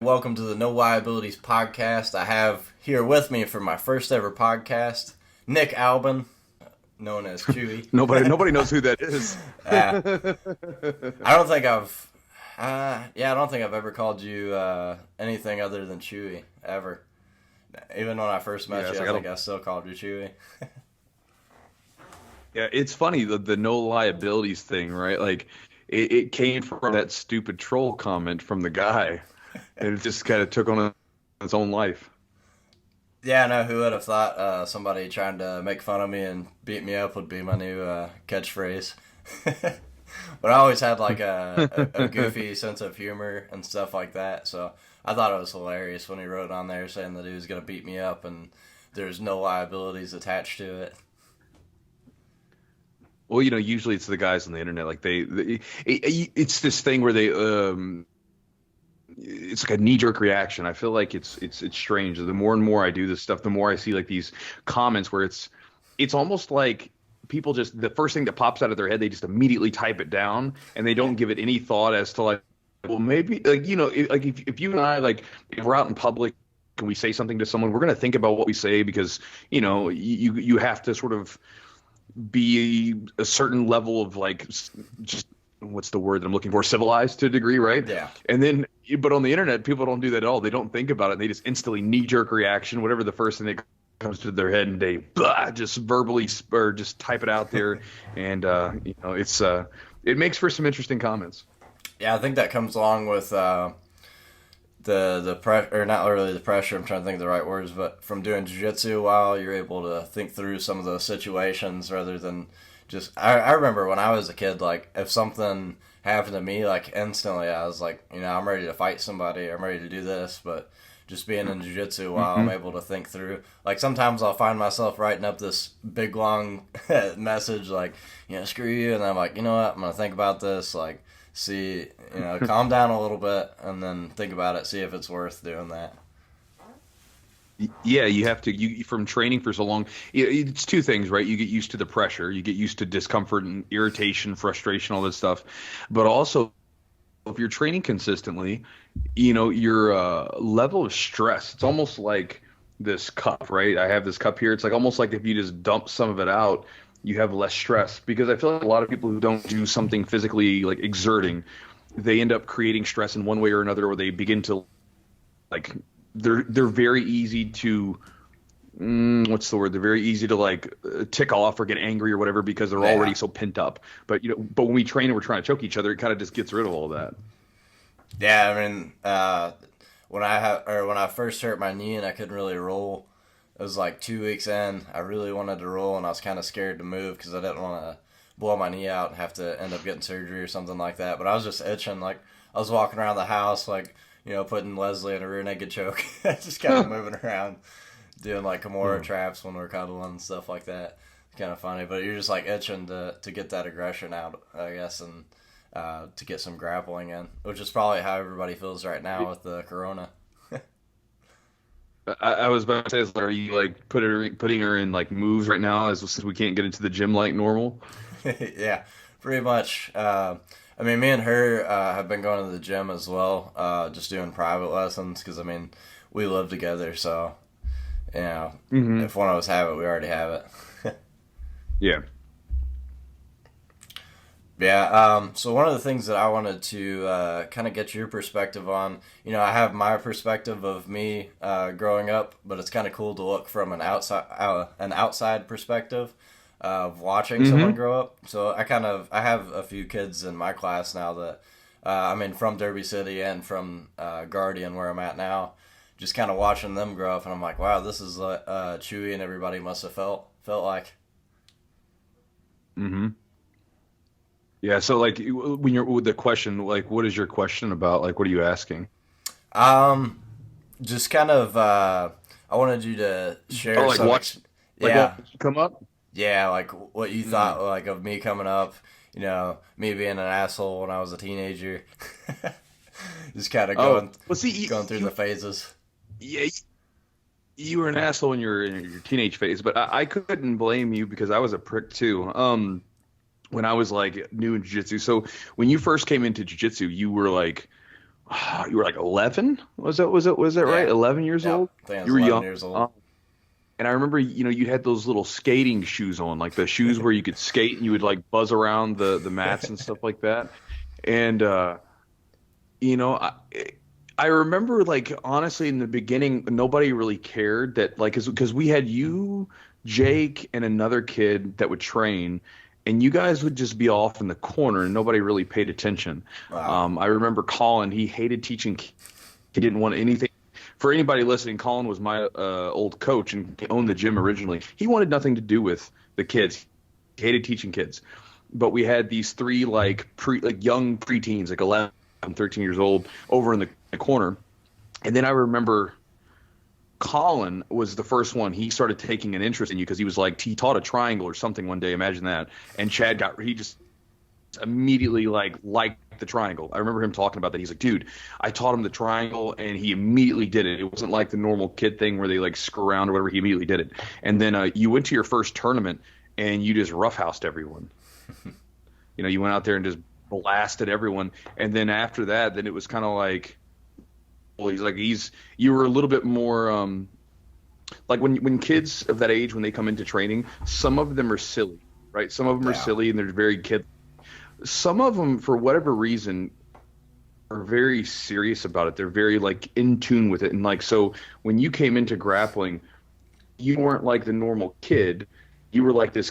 Welcome to the Noliabilities podcast. I have here with me for my first ever podcast, Nick Albin, known as Chewy. Nobody knows who that is. uh, I don't think I don't think I've ever called you anything other than Chewy ever. Even when I first met you, I think I still called you Chewy. Yeah, it's funny the no liabilities thing, right? Like it came from that stupid troll comment from the guy, and it just kind of took on its own life. Yeah, I know. Who would have thought somebody trying to make fun of me and beat me up would be my new catchphrase? But I always had like a goofy sense of humor and stuff like that, so I thought it was hilarious when he wrote on there saying that he was going to beat me up and there's no liabilities attached to it. Well, usually it's the guys on the internet, like it's this thing where it's like a knee-jerk reaction. I feel like it's strange. The more and more I do this stuff, the more I see like these comments where it's almost like people just, the first thing that pops out of their head, they just immediately type it down, and they don't give it any thought as to like, well, maybe like if you and I, like, if we're out in public and we say something to someone, we're going to think about what we say, because you have to sort of be a certain level of like, just, what's the word that I'm looking for, civilized to a degree, right? Yeah. And then, but on the internet, people don't do that at all. They don't think about it. They just instantly knee-jerk reaction, whatever the first thing that comes to their head, and they just verbally or just type it out there. And it makes for some interesting comments. Yeah, I think that comes along with the pressure, or not really the pressure. I'm trying to think of the right words, but from doing jiu-jitsu a while, you're able to think through some of those situations rather than just. I remember when I was a kid, like if something happened to me, like instantly I was like, I'm ready to fight somebody, I'm ready to do this, but just being in jiu-jitsu a while, I'm able to think through. Like sometimes I'll find myself writing up this big long message, like, screw you, and I'm like, you know what, I'm gonna think about this, like, see, calm down a little bit, and then think about it, see if it's worth doing that. Yeah, you have to. You from training for so long. It's two things, right? You get used to the pressure, you get used to discomfort and irritation, frustration, all this stuff. But also, if you're training consistently, your level of stress. It's almost like this cup, right? I have this cup here. It's like almost like if you just dump some of it out, you have less stress. Because I feel like a lot of people who don't do something physically, like exerting, they end up creating stress in one way or another, or they begin to like. They're very easy to what's the word? They're very easy to like tick off or get angry or whatever, because they're already so pent up. But but when we train and we're trying to choke each other, it kind of just gets rid of all of that. Yeah, I mean, when I first hurt my knee and I couldn't really roll, it was like 2 weeks in. I really wanted to roll, and I was kind of scared to move because I didn't want to blow my knee out and have to end up getting surgery or something like that. But I was just itching. Like I was walking around the house, like, putting Leslie in a rear naked choke, just kind of moving around, doing like Kimura traps when we're cuddling and stuff like that. It's kind of funny, but you're just like itching to get that aggression out, I guess, and to get some grappling in, which is probably how everybody feels right now with the corona. I was about to say, are you like putting her in like moves right now, as since we can't get into the gym like normal? Yeah, pretty much. I mean, me and her have been going to the gym as well, just doing private lessons, because, I mean, we live together, so, if one of us have it, we already have it. Yeah. Yeah, so one of the things that I wanted to kind of get your perspective on, I have my perspective of me growing up, but it's kind of cool to look from an outside perspective of watching someone grow up. So I have a few kids in my class now that, from Derby City and from Guardian, where I'm at now, just kind of watching them grow up, and I'm like, wow, this is what Chewy and everybody must have felt like. Mm-hmm. Yeah, so like when you're with the question, like what is your question about? Like what are you asking? Just kind of, I wanted you to share like some, watch, like yeah, what come up? yeah, like what you thought, like, of me coming up, me being an asshole when I was a teenager, just kind of going through the phases. Yeah, you were an asshole in your teenage phase, but I couldn't blame you because I was a prick too. When I was like new in jiu-jitsu. So when you first came into jiu-jitsu, you were like You were like 11? Was that right? Yeah. 11 years Yep. old? I think I You was were 11 young. years old. And I remember, you had those little skating shoes on, like the shoes where you could skate and you would like buzz around the mats and stuff like that. And you know, I remember like honestly in the beginning, nobody really cared that like because we had you, Jake, and another kid that would train, and you guys would just be off in the corner and nobody really paid attention. Wow. I remember Colin, he hated teaching. He didn't want anything. For anybody listening, Colin was my old coach and he owned the gym originally. He wanted nothing to do with the kids. He hated teaching kids. But we had these three like young preteens, like 11, 13 years old, over in the corner. And then I remember Colin was the first one. He started taking an interest in you because he was like he taught a triangle or something one day. Imagine that. And he just immediately liked the triangle. I remember him talking about that. He's like, dude, I taught him the triangle, and he immediately did it. It wasn't like the normal kid thing where they like screw around or whatever. He immediately did it. And then you went to your first tournament, and you just roughhoused everyone. You went out there and just blasted everyone. And then after that, then it was kind of like, well, you were a little bit more like when kids of that age when they come into training, some of them are silly, right? Some of them are Yeah. silly and they're very kid. Some of them, for whatever reason, are very serious about it. They're very like in tune with it. And like, so when you came into grappling, you weren't like the normal kid. You were like this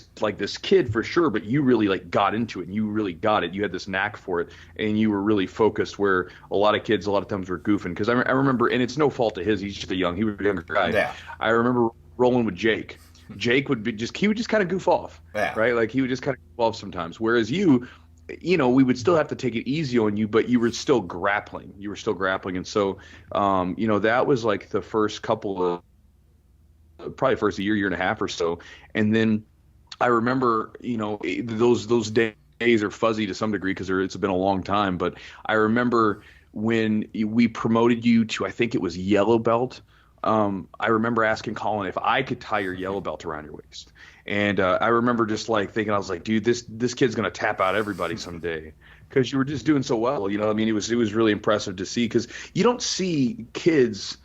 kid for sure, but you really like got into it and you really got it. You had this knack for it and you were really focused where a lot of kids, a lot of times were goofing. Cause I remember, and it's no fault of his. He's just he was a younger guy. Yeah. I remember rolling with Jake. Jake he would just kind of goof off, Yeah. right? Like he would just kind of goof off sometimes. Whereas we would still have to take it easy on you, but you were still grappling. And so, that was like the first couple of, probably first year and a half or so. And then I remember, those days are fuzzy to some degree because it's been a long time. But I remember when we promoted you to, I think it was yellow belt. I remember asking Colin if I could tie your yellow belt around your waist. And I remember just like thinking, I was like, dude, this kid's going to tap out everybody someday. Because you were just doing so well. I mean, it was really impressive to see because you don't see kids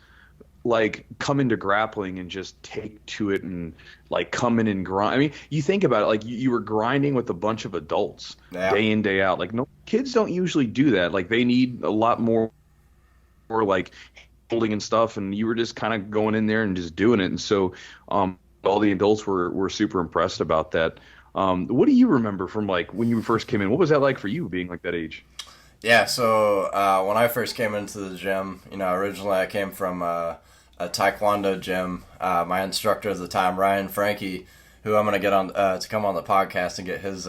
like come into grappling and just take to it and like come in and grind. I mean, you think about it, like you were grinding with a bunch of adults day in, day out. Like no kids don't usually do that. Like they need a lot more like holding and stuff. And you were just kind of going in there and just doing it. And so all the adults were super impressed about that. What do you remember from like when you first came in? What was that like for you being like that age? Yeah, so when I first came into the gym, originally I came from a Taekwondo gym. My instructor at the time, Ryan Frankie, who I'm going to get on to come on the podcast and get his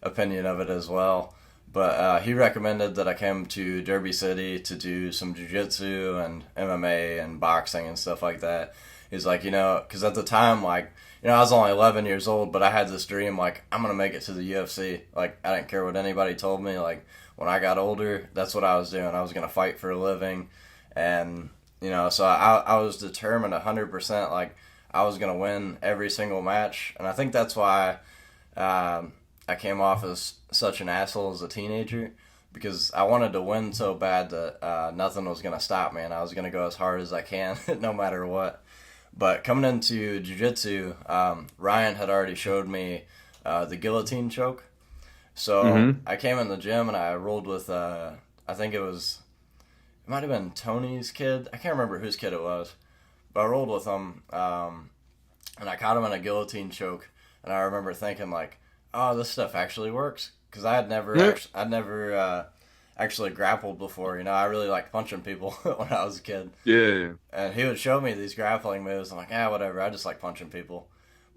opinion of it as well. But he recommended that I come to Derby City to do some jiu-jitsu and MMA and boxing and stuff like that. He's like, because at the time, like, I was only 11 years old, but I had this dream, like, I'm going to make it to the UFC. Like, I didn't care what anybody told me. Like, when I got older, that's what I was doing. I was going to fight for a living. And, so I was determined 100%, like, I was going to win every single match. And I think that's why I came off as such an asshole as a teenager, because I wanted to win so bad that nothing was going to stop me, and I was going to go as hard as I can no matter what. But coming into jiu-jitsu, Ryan had already showed me the guillotine choke. So I came in the gym and I rolled with, I think it might have been Tony's kid. I can't remember whose kid it was. But I rolled with him, and I caught him in a guillotine choke. And I remember thinking, like, oh, this stuff actually works. Because I had never, actually grappled before. I really liked punching people when I was a kid. Yeah. And he would show me these grappling moves. I'm like, whatever. I just like punching people.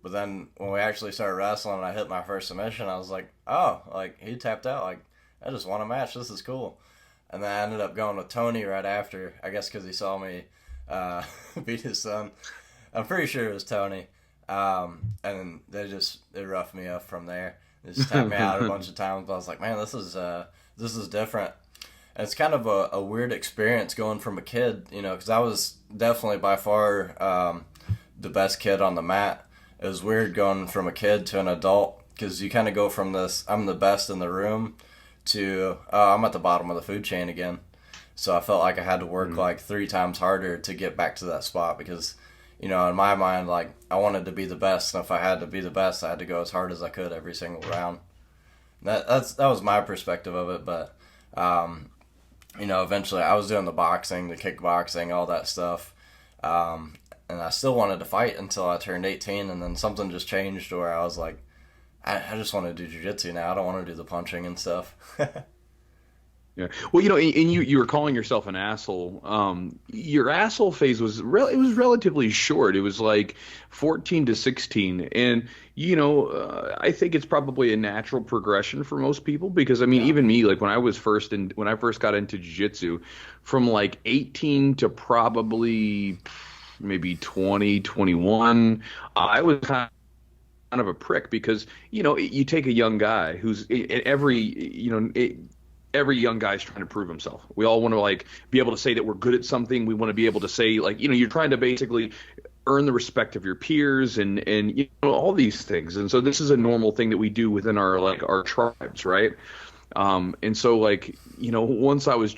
But then when we actually started wrestling and I hit my first submission, I was like, oh, like he tapped out. Like, I just won a match. This is cool. And then I ended up going with Tony right after. I guess because he saw me beat his son. I'm pretty sure it was Tony. And they roughed me up from there. They just tapped me out a bunch of times. But I was like, man, this is different. And it's kind of a weird experience going from a kid, because I was definitely by far the best kid on the mat. It was weird going from a kid to an adult, because you kind of go from this, I'm the best in the room, to I'm at the bottom of the food chain again. So I felt like I had to work like 3 times harder to get back to that spot because, you know, in my mind, like I wanted to be the best, and if I had to be the best, I had to go as hard as I could every single round. That was my perspective of it, but you know, eventually I was doing the boxing, the kickboxing, all that stuff, and I still wanted to fight until I turned 18, and then something just changed where I was like, I just want to do jiu-jitsu now. I don't want to do the punching and stuff. Yeah. Well, you know, and you were calling yourself an asshole. Your asshole phase was it was relatively short. It was like 14 to 16, and you know, I think it's probably a natural progression for most people because I mean, even me, like when I first got into jiu-jitsu, from like 18 to probably maybe 20, 21, I was kind of a prick because you know you take a young guy who's every young guy's trying to prove himself. We all want to like be able to say that we're good at something. We want to be able to say like, you know, you're trying to basically earn the respect of your peers and you know, all these things. And so this is a normal thing that we do within our tribes. Right. And so like, you know, when I was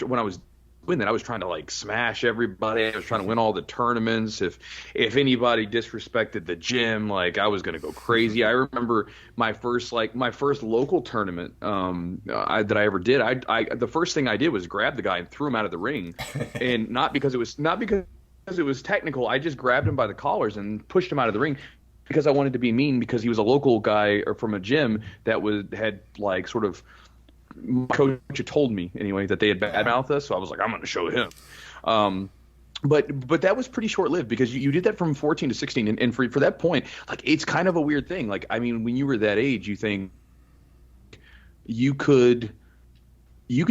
doing that, I was trying to like smash everybody. I was trying to win all the tournaments. If anybody disrespected the gym, like I was going to go crazy. I remember my first local tournament that I ever did. I the first thing I did was grab the guy and threw him out of the ring, and not because it was technical. I just grabbed him by the collars and pushed him out of the ring because I wanted to be mean because he was a local guy or from a gym that had like sort of. My coach had told me anyway that they had badmouthed us, so I was like, I'm going to show him. But that was pretty short lived because you did that from 14 to 16, and for that point, like it's kind of a weird thing. Like I mean, when you were that age, you think you could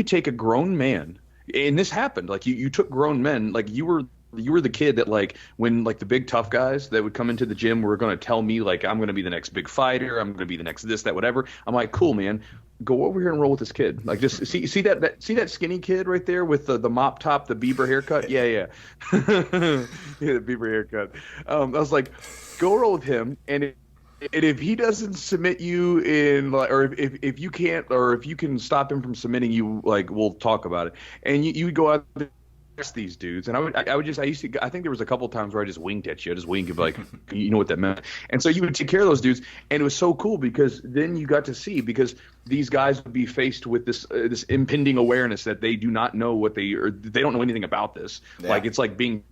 take a grown man, and this happened. Like you took grown men, like you were the kid that like when like the big tough guys that would come into the gym were going to tell me like I'm going to be the next big fighter, I'm going to be the next this, that, whatever. I'm like, cool, man. Go over here and roll with this kid. Like just see that skinny kid right there with the mop top, the Bieber haircut. Yeah. Yeah, the Bieber haircut. I was like, go roll with him, and if he doesn't submit you in like, or if you can't, or if you can stop him from submitting you, like we'll talk about it. And you would go out there these dudes, and I think there was a couple of times where I just winked at you. I just winked and be like, you know what that meant. And so you would take care of those dudes, and it was so cool because then you got to see, because these guys would be faced with this impending awareness that they do not know they don't know anything about this. Yeah. Like it's like being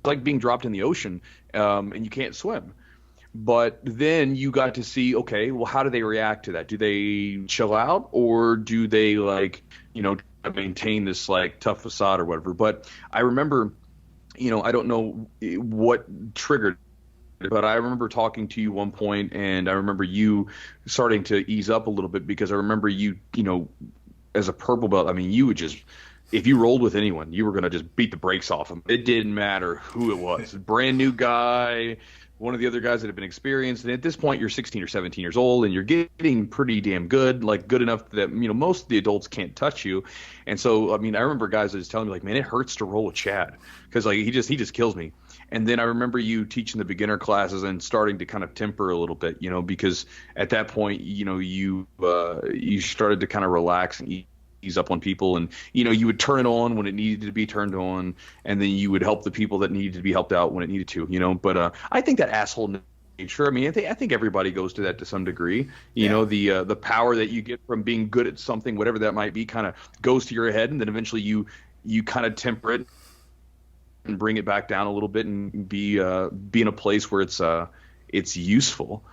dropped in the ocean, and you can't swim. But then you got to see, okay, well, how do they react to that? Do they chill out, or do they like, you know, maintain this like tough facade or whatever? But I remember, you know, I don't know what triggered it, but I remember talking to you one point, and I remember you starting to ease up a little bit because I remember you know, as a purple belt, I mean, you would just, if you rolled with anyone, you were going to just beat the brakes off them. It didn't matter who it was. Brand new guy, one of the other guys that have been experienced. And at this point, you're 16 or 17 years old, and you're getting pretty damn good, like good enough that, you know, most of the adults can't touch you. And so, I mean, I remember guys that was telling me, like, man, it hurts to roll with Chad because, like, he just kills me. And then I remember you teaching the beginner classes and starting to kind of temper a little bit, you know, because at that point, you know, you started to kind of relax and ease up on people, and you know, you would turn it on when it needed to be turned on, and then you would help the people that needed to be helped out when it needed to, you know. But I think that asshole nature, I mean, I think everybody goes to that to some degree, you know. The power that you get from being good at something, whatever that might be, kind of goes to your head, and then eventually you kind of temper it and bring it back down a little bit and be in a place where it's useful.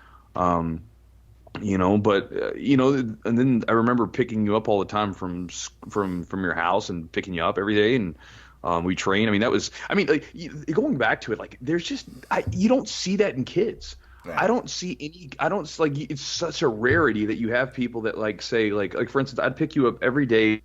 You know, but you know, and then I remember picking you up all the time from your house and picking you up every day, and we train. I mean, like going back to it, like there's just you don't see that in kids. Right. I don't like, it's such a rarity that you have people that like say like for instance, I'd pick you up every day,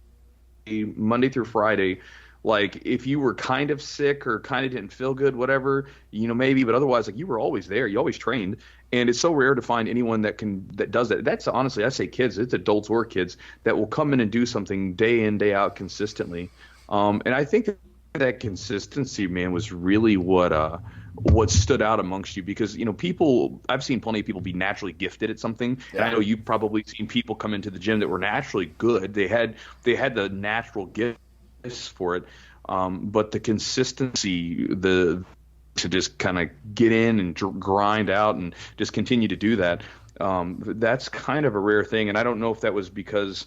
Monday through Friday. Like if you were kind of sick or kind of didn't feel good, whatever, you know, maybe, but otherwise, like you were always there. You always trained. And it's so rare to find anyone that does that. That's honestly, I say kids, it's adults or kids that will come in and do something day in, day out consistently. And I think that consistency, man, was really what stood out amongst you, because, you know, I've seen plenty of people be naturally gifted at something. Yeah. And I know you've probably seen people come into the gym that were naturally good. They had the natural gift for it. But the consistency, the to just kind of get in and grind out and just continue to do that. That's kind of a rare thing, and I don't know if that was because,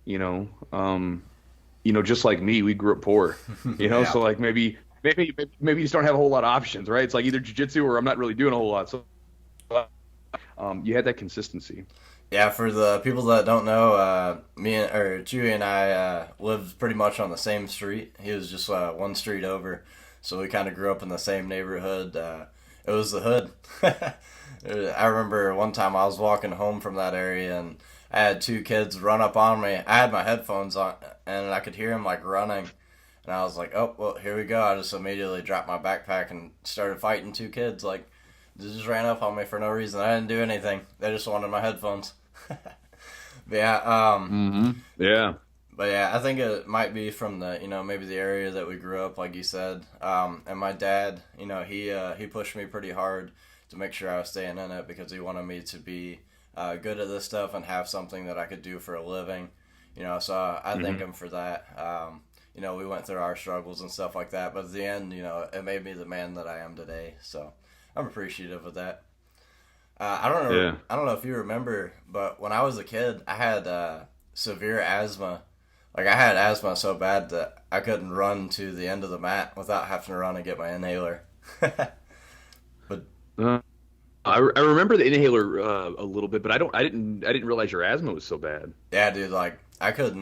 you know, just like me, we grew up poor, Yeah. so like maybe you just don't have a whole lot of options, right? It's like either jujitsu or I'm not really doing a whole lot. So you had that consistency. Yeah, for the people that don't know, me and or Chewy and I lived pretty much on the same street. He was just one street over, so we kind of grew up in the same neighborhood. It was the hood. I remember one time I was walking home from that area and I had two kids run up on me. I had my headphones on and I could hear them like running, and I was like, "Oh, well, here we go." I just immediately dropped my backpack and started fighting two kids. Like, they just ran up on me for no reason. I didn't do anything. They just wanted my headphones. But yeah, Yeah. but yeah, I think it might be from the maybe the area that we grew up, like you said. And my dad, he pushed me pretty hard to make sure I was staying in it because he wanted me to be good at this stuff and have something that I could do for a living. So I thank him for that. We went through our struggles and stuff like that, but at the end, it made me the man that I am today. So I'm appreciative of that. I don't know. Yeah. I don't know if you remember, but when I was a kid, I had severe asthma. Like, I had asthma so bad that I couldn't run to the end of the mat without having to run and get my inhaler. But Uh, I remember the inhaler a little bit, but I didn't realize your asthma was so bad. yeah, dude, like I could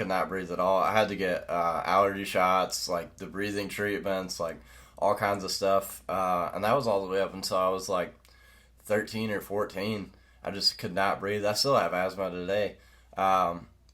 not breathe at all. I had to get allergy shots, like the breathing treatments, like all kinds of stuff, and that was all the way up until I was like 13 or 14. I just could not breathe. I still have asthma today.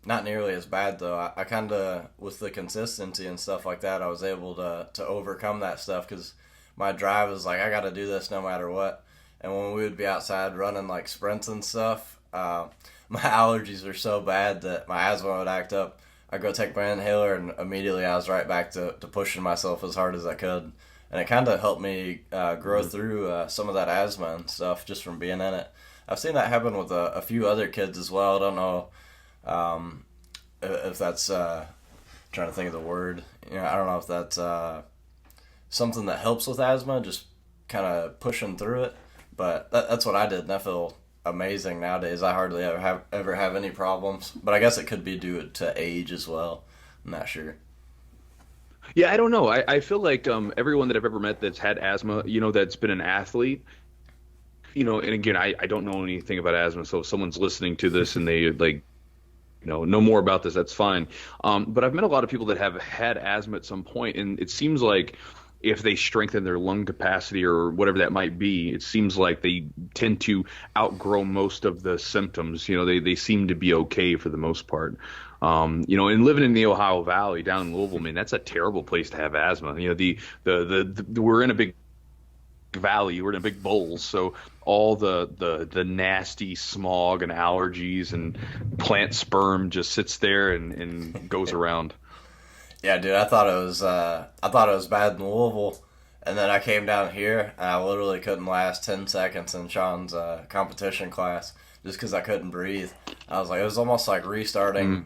Not nearly as bad though. I kind of, with the consistency and stuff like that, I was able to overcome that stuff because my drive was like, I got to do this no matter what. And when we would be outside running like sprints and stuff, my allergies were so bad that my asthma would act up. I'd go take my inhaler and immediately I was right back to pushing myself as hard as I could. And it kind of helped me grow through some of that asthma and stuff just from being in it. I've seen that happen with a few other kids as well. I don't know if that's trying to think of the word. I don't know if that's something that helps with asthma, just kind of pushing through it. But that's what I did, and I feel amazing nowadays. I hardly ever have any problems. But I guess it could be due to age as well. I'm not sure. Yeah, I don't know. I feel like everyone that I've ever met that's had asthma, that's been an athlete, and again, I don't know anything about asthma, so if someone's listening to this and they like, know more about this, that's fine. But I've met a lot of people that have had asthma at some point, and it seems like if they strengthen their lung capacity or whatever that might be, it seems like they tend to outgrow most of the symptoms. They seem to be okay for the most part. And living in the Ohio Valley down in Louisville, man, that's a terrible place to have asthma. The we're in a big valley, we're in a big bowl, so all the nasty smog and allergies and plant sperm just sits there and goes around. Yeah, dude, I thought it was bad in Louisville, and then I came down here and I literally couldn't last 10 seconds in Sean's competition class just because I couldn't breathe. I was like, it was almost like restarting.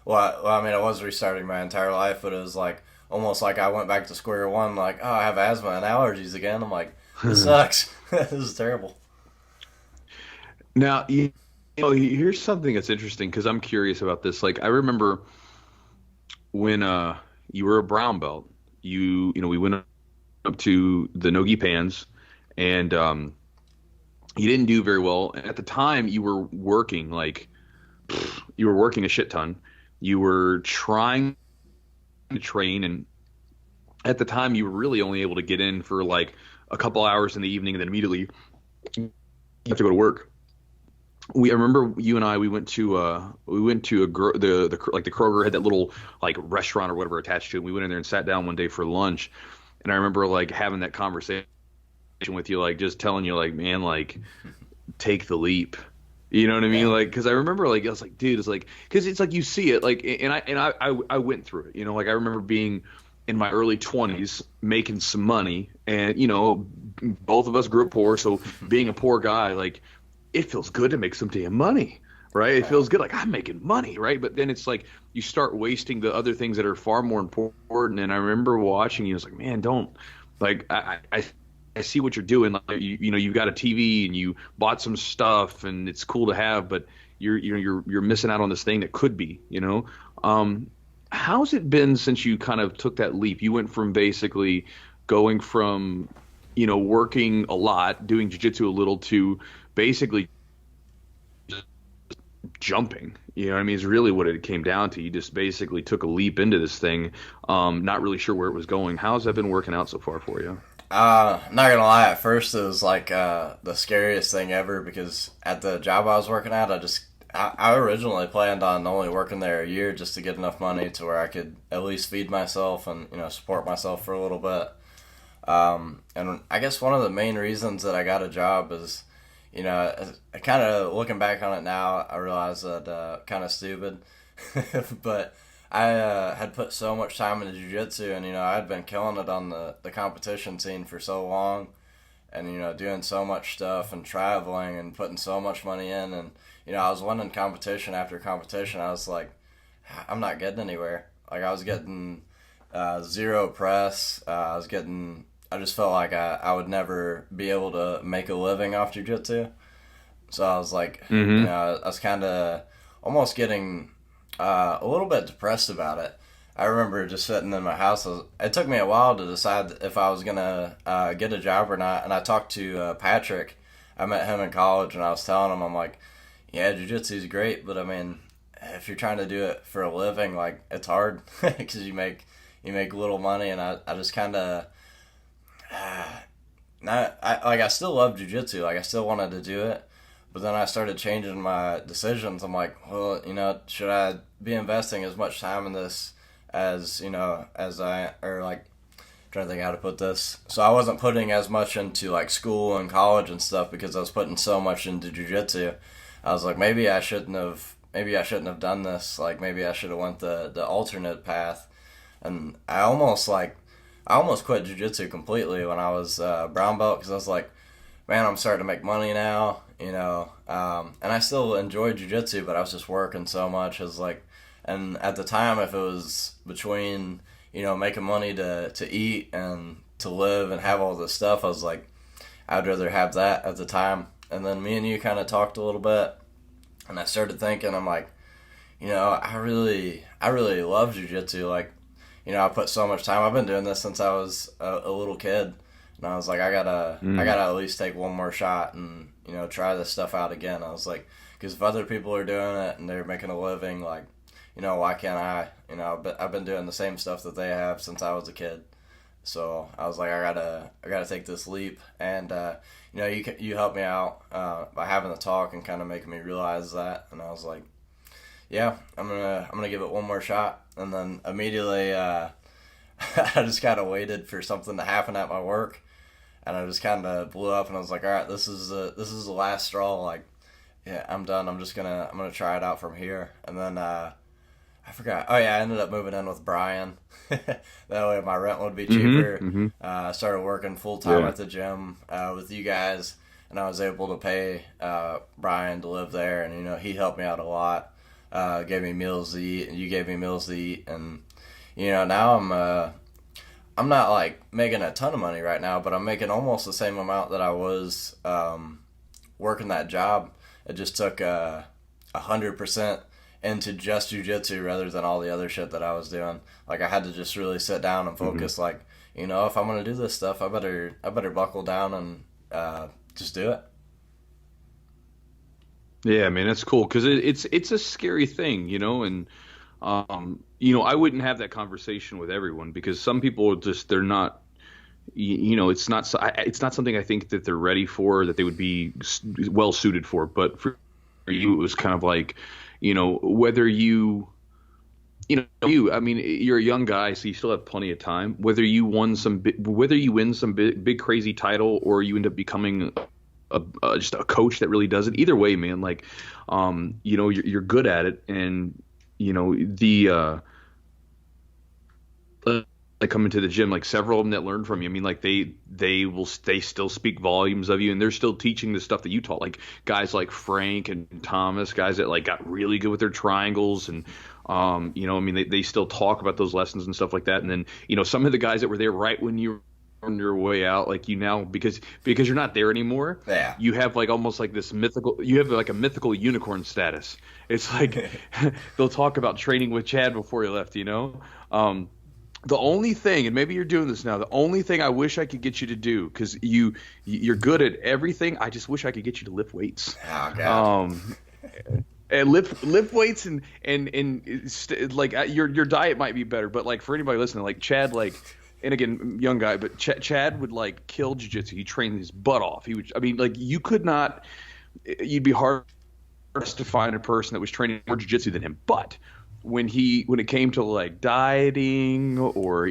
I mean, I was restarting my entire life, but it was like almost like I went back to square one. Like, oh, I have asthma and allergies again. I'm like, this sucks. This is terrible. Now, here's something that's interesting because I'm curious about this. Like, I remember when you were a brown belt, we went up to the Nogi Pans, and you didn't do very well. At the time, you were working a shit ton. You were trying to train, and at the time, you were really only able to get in for like a couple hours in the evening, and then immediately you have to go to work. I remember you and I we went to the Kroger had that little like restaurant or whatever attached to it. We went in there and sat down one day for lunch, and I remember like having that conversation with you, like just telling you like, man, like take the leap. You know what I mean? Yeah. Like, because I remember like I was like, dude, it's like because it's like you see it like, and I went through it. Like I remember being in my early 20s making some money, and both of us grew up poor, so being a poor guy, like it feels good to make some damn money. right? It feels good, like I'm making money, right? But then it's like you start wasting the other things that are far more important. And I remember watching you, I was like, man, don't like I see what you're doing. Like you know, you've got a TV and you bought some stuff and it's cool to have, but you're missing out on this thing that could be, you know. How's it been since you kind of took that leap? You went from basically going from, you know, working a lot, doing jujitsu a little to basically jumping. You know what I mean? It's really what it came down to. You just basically took a leap into this thing, not really sure where it was going. How's that been working out so far for you? Not gonna lie, at first it was like the scariest thing ever because at the job I was working at, I originally planned on only working there a year just to get enough money to where I could at least feed myself and, you know, support myself for a little bit. And I guess one of the main reasons that I got a job is, you know, I kind of looking back on it now, I realize that kind of stupid, but I had put so much time into jiu-jitsu, and you know I had been killing it on the competition scene for so long, and you know doing so much stuff and traveling and putting so much money in, and you know I was winning competition after competition. I was like, I'm not getting anywhere. Like I was getting zero press. I just felt like I would never be able to make a living off jiu-jitsu. So I was like, you Mm-hmm. know, I was kind of almost getting a little bit depressed about it. I remember just sitting in my house. It took me a while to decide if I was gonna get a job or not. And I talked to Patrick. I met him in college, and I was telling him, I'm like, yeah, jiu-jitsu is great, but I mean, if you're trying to do it for a living, like it's hard because you make little money, and I just kind of not I still love jujitsu. Like I still wanted to do it, but then I started changing my decisions. I'm like, well, you know, should I be investing as much time in this as you know as I or like trying to think how to put this. So I wasn't putting as much into like school and college and stuff because I was putting so much into jujitsu. I was like, maybe I shouldn't have done this. Like maybe I should have went the alternate path. And I almost quit jujitsu completely when I was brown belt because I was like, man, I'm starting to make money now, you know. And I still enjoy jujitsu, but I was just working so much. As like, and at the time, if it was between, you know, making money to eat and to live and have all this stuff, I was like, I'd rather have that at the time. And then me and you kind of talked a little bit, and I started thinking, I'm like, you know, I really love jujitsu. Like, you know, I put so much time. I've been doing this since I was a little kid, and I was like, I gotta at least take one more shot and you know try this stuff out again. I was like, because if other people are doing it and they're making a living, like, you know, why can't I? You know, but I've been doing the same stuff that they have since I was a kid. So I was like, I gotta take this leap, and you know, you helped me out by having the talk and kind of making me realize that, and I was like, yeah, I'm gonna give it one more shot, and then immediately I just kind of waited for something to happen at my work, and I just kind of blew up, and I was like, all right, this is the last straw. Like, yeah, I'm done. I'm gonna try it out from here, and then I forgot. Oh yeah, I ended up moving in with Brian. That way my rent would be Mm-hmm. cheaper. Mm-hmm. I started working full time Yeah. at the gym with you guys, and I was able to pay Brian to live there, and you know he helped me out a lot. Gave me meals to eat, and you gave me meals to eat, and you know now I'm not like making a ton of money right now, but I'm making almost the same amount that I was working that job. It just took 100% into just jujitsu rather than all the other shit that I was doing. Like I had to just really sit down and Mm-hmm. focus. Like, you know, if I'm gonna do this stuff, I better buckle down and just do it. Yeah, man, that's cool because it's a scary thing, you know, and you know, I wouldn't have that conversation with everyone because some people are just they're not, you know, it's not something I think that they're ready for, that they would be well suited for. But for you, it was kind of like, you know, whether I mean, you're a young guy, so you still have plenty of time. Whether you win some big crazy title or you end up becoming just a coach that really does it. Either way, man, like, you know, you're good at it, and you know like come into the gym, like several of them that learn from you. I mean, like they still speak volumes of you, and they're still teaching the stuff that you taught. Like guys like Frank and Thomas, guys that like got really good with their triangles, and I mean, they still talk about those lessons and stuff like that. And then some of the guys that were there right when you were on your way out, like now because you're not there anymore. Yeah. You have like almost like this mythical. You have like a mythical unicorn status. It's like they'll talk about training with Chad before he left. The only thing, and maybe you're doing this now, the only thing I wish I could get you to do, because you're good at everything, I just wish I could get you to lift weights. Oh, God. And lift weights and like your diet might be better, but like for anybody listening, like Chad, like, and again, young guy, but Chad would like kill jiu-jitsu. He trained his butt off. You could not, you'd be hard to find a person that was training more jiu-jitsu than him, but when it came to like dieting or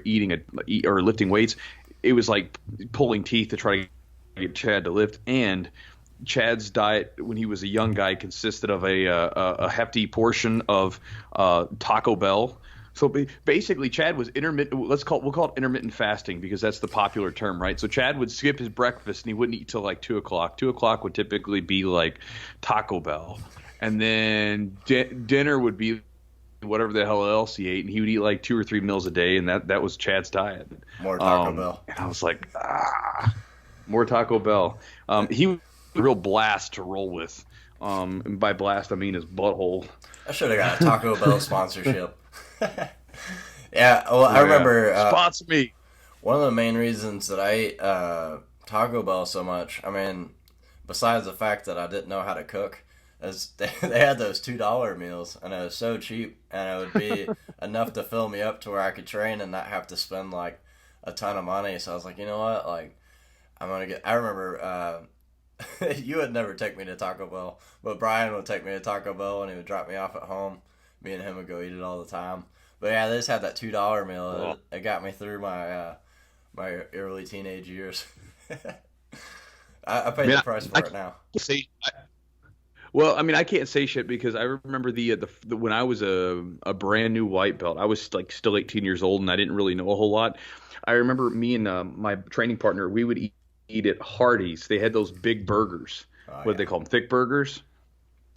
or lifting weights, it was like pulling teeth to try to get Chad to lift. And Chad's diet when he was a young guy consisted of a hefty portion of Taco Bell. So basically, Chad was intermittent. We'll call it intermittent fasting, because that's the popular term, right? So Chad would skip his breakfast and he wouldn't eat till like 2:00. 2:00 would typically be like Taco Bell, and then dinner would be whatever the hell else he ate, and he would eat like 2 or 3 meals a day, and that was Chad's diet. More Taco Bell. And I was like, more Taco Bell. He was a real blast to roll with. And by blast, I mean his butthole. I should have got a Taco Bell sponsorship. Yeah, well, I remember... sponsor me! One of the main reasons that I ate Taco Bell so much, I mean, besides the fact that I didn't know how to cook, is they had those $2 meals, and it was so cheap, and it would be enough to fill me up to where I could train and not have to spend like a ton of money. So I was like, you know what, like I'm gonna get. I remember you would never take me to Taco Bell, but Brian would take me to Taco Bell, and he would drop me off at home. Me and him would go eat it all the time. But yeah, they just had that $2 meal. It got me through my my early teenage years. I paid the price for it now. Well, I mean, I can't say shit because I remember the when I was a brand new white belt. I was like still 18 years old, and I didn't really know a whole lot. I remember me and my training partner, we would eat at Hardee's. They had those big burgers. What they call them? Thick burgers.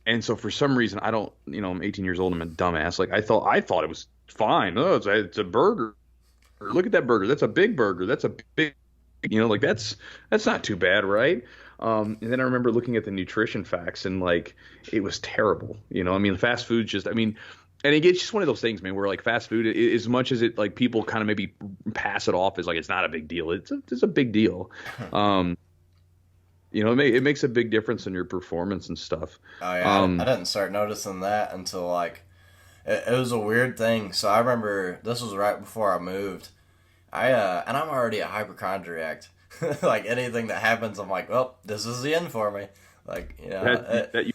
And so for some reason, I don't, I'm 18 years old. I'm a dumbass. Like I thought it was fine. Oh, it's a burger. Look at that burger. That's a big burger. That's a big, like that's not too bad, right? And then I remember looking at the nutrition facts, and like it was terrible. I mean, fast food and it's just one of those things, man, where like fast food, as much as it like people kind of maybe pass it off as like it's not a big deal. It's a big deal. It makes a big difference in your performance and stuff. Oh yeah, I didn't start noticing that until like it was a weird thing. So I remember this was right before I moved. And I'm already a hypochondriac. Like anything that happens, I'm like, well, this is the end for me. Like, it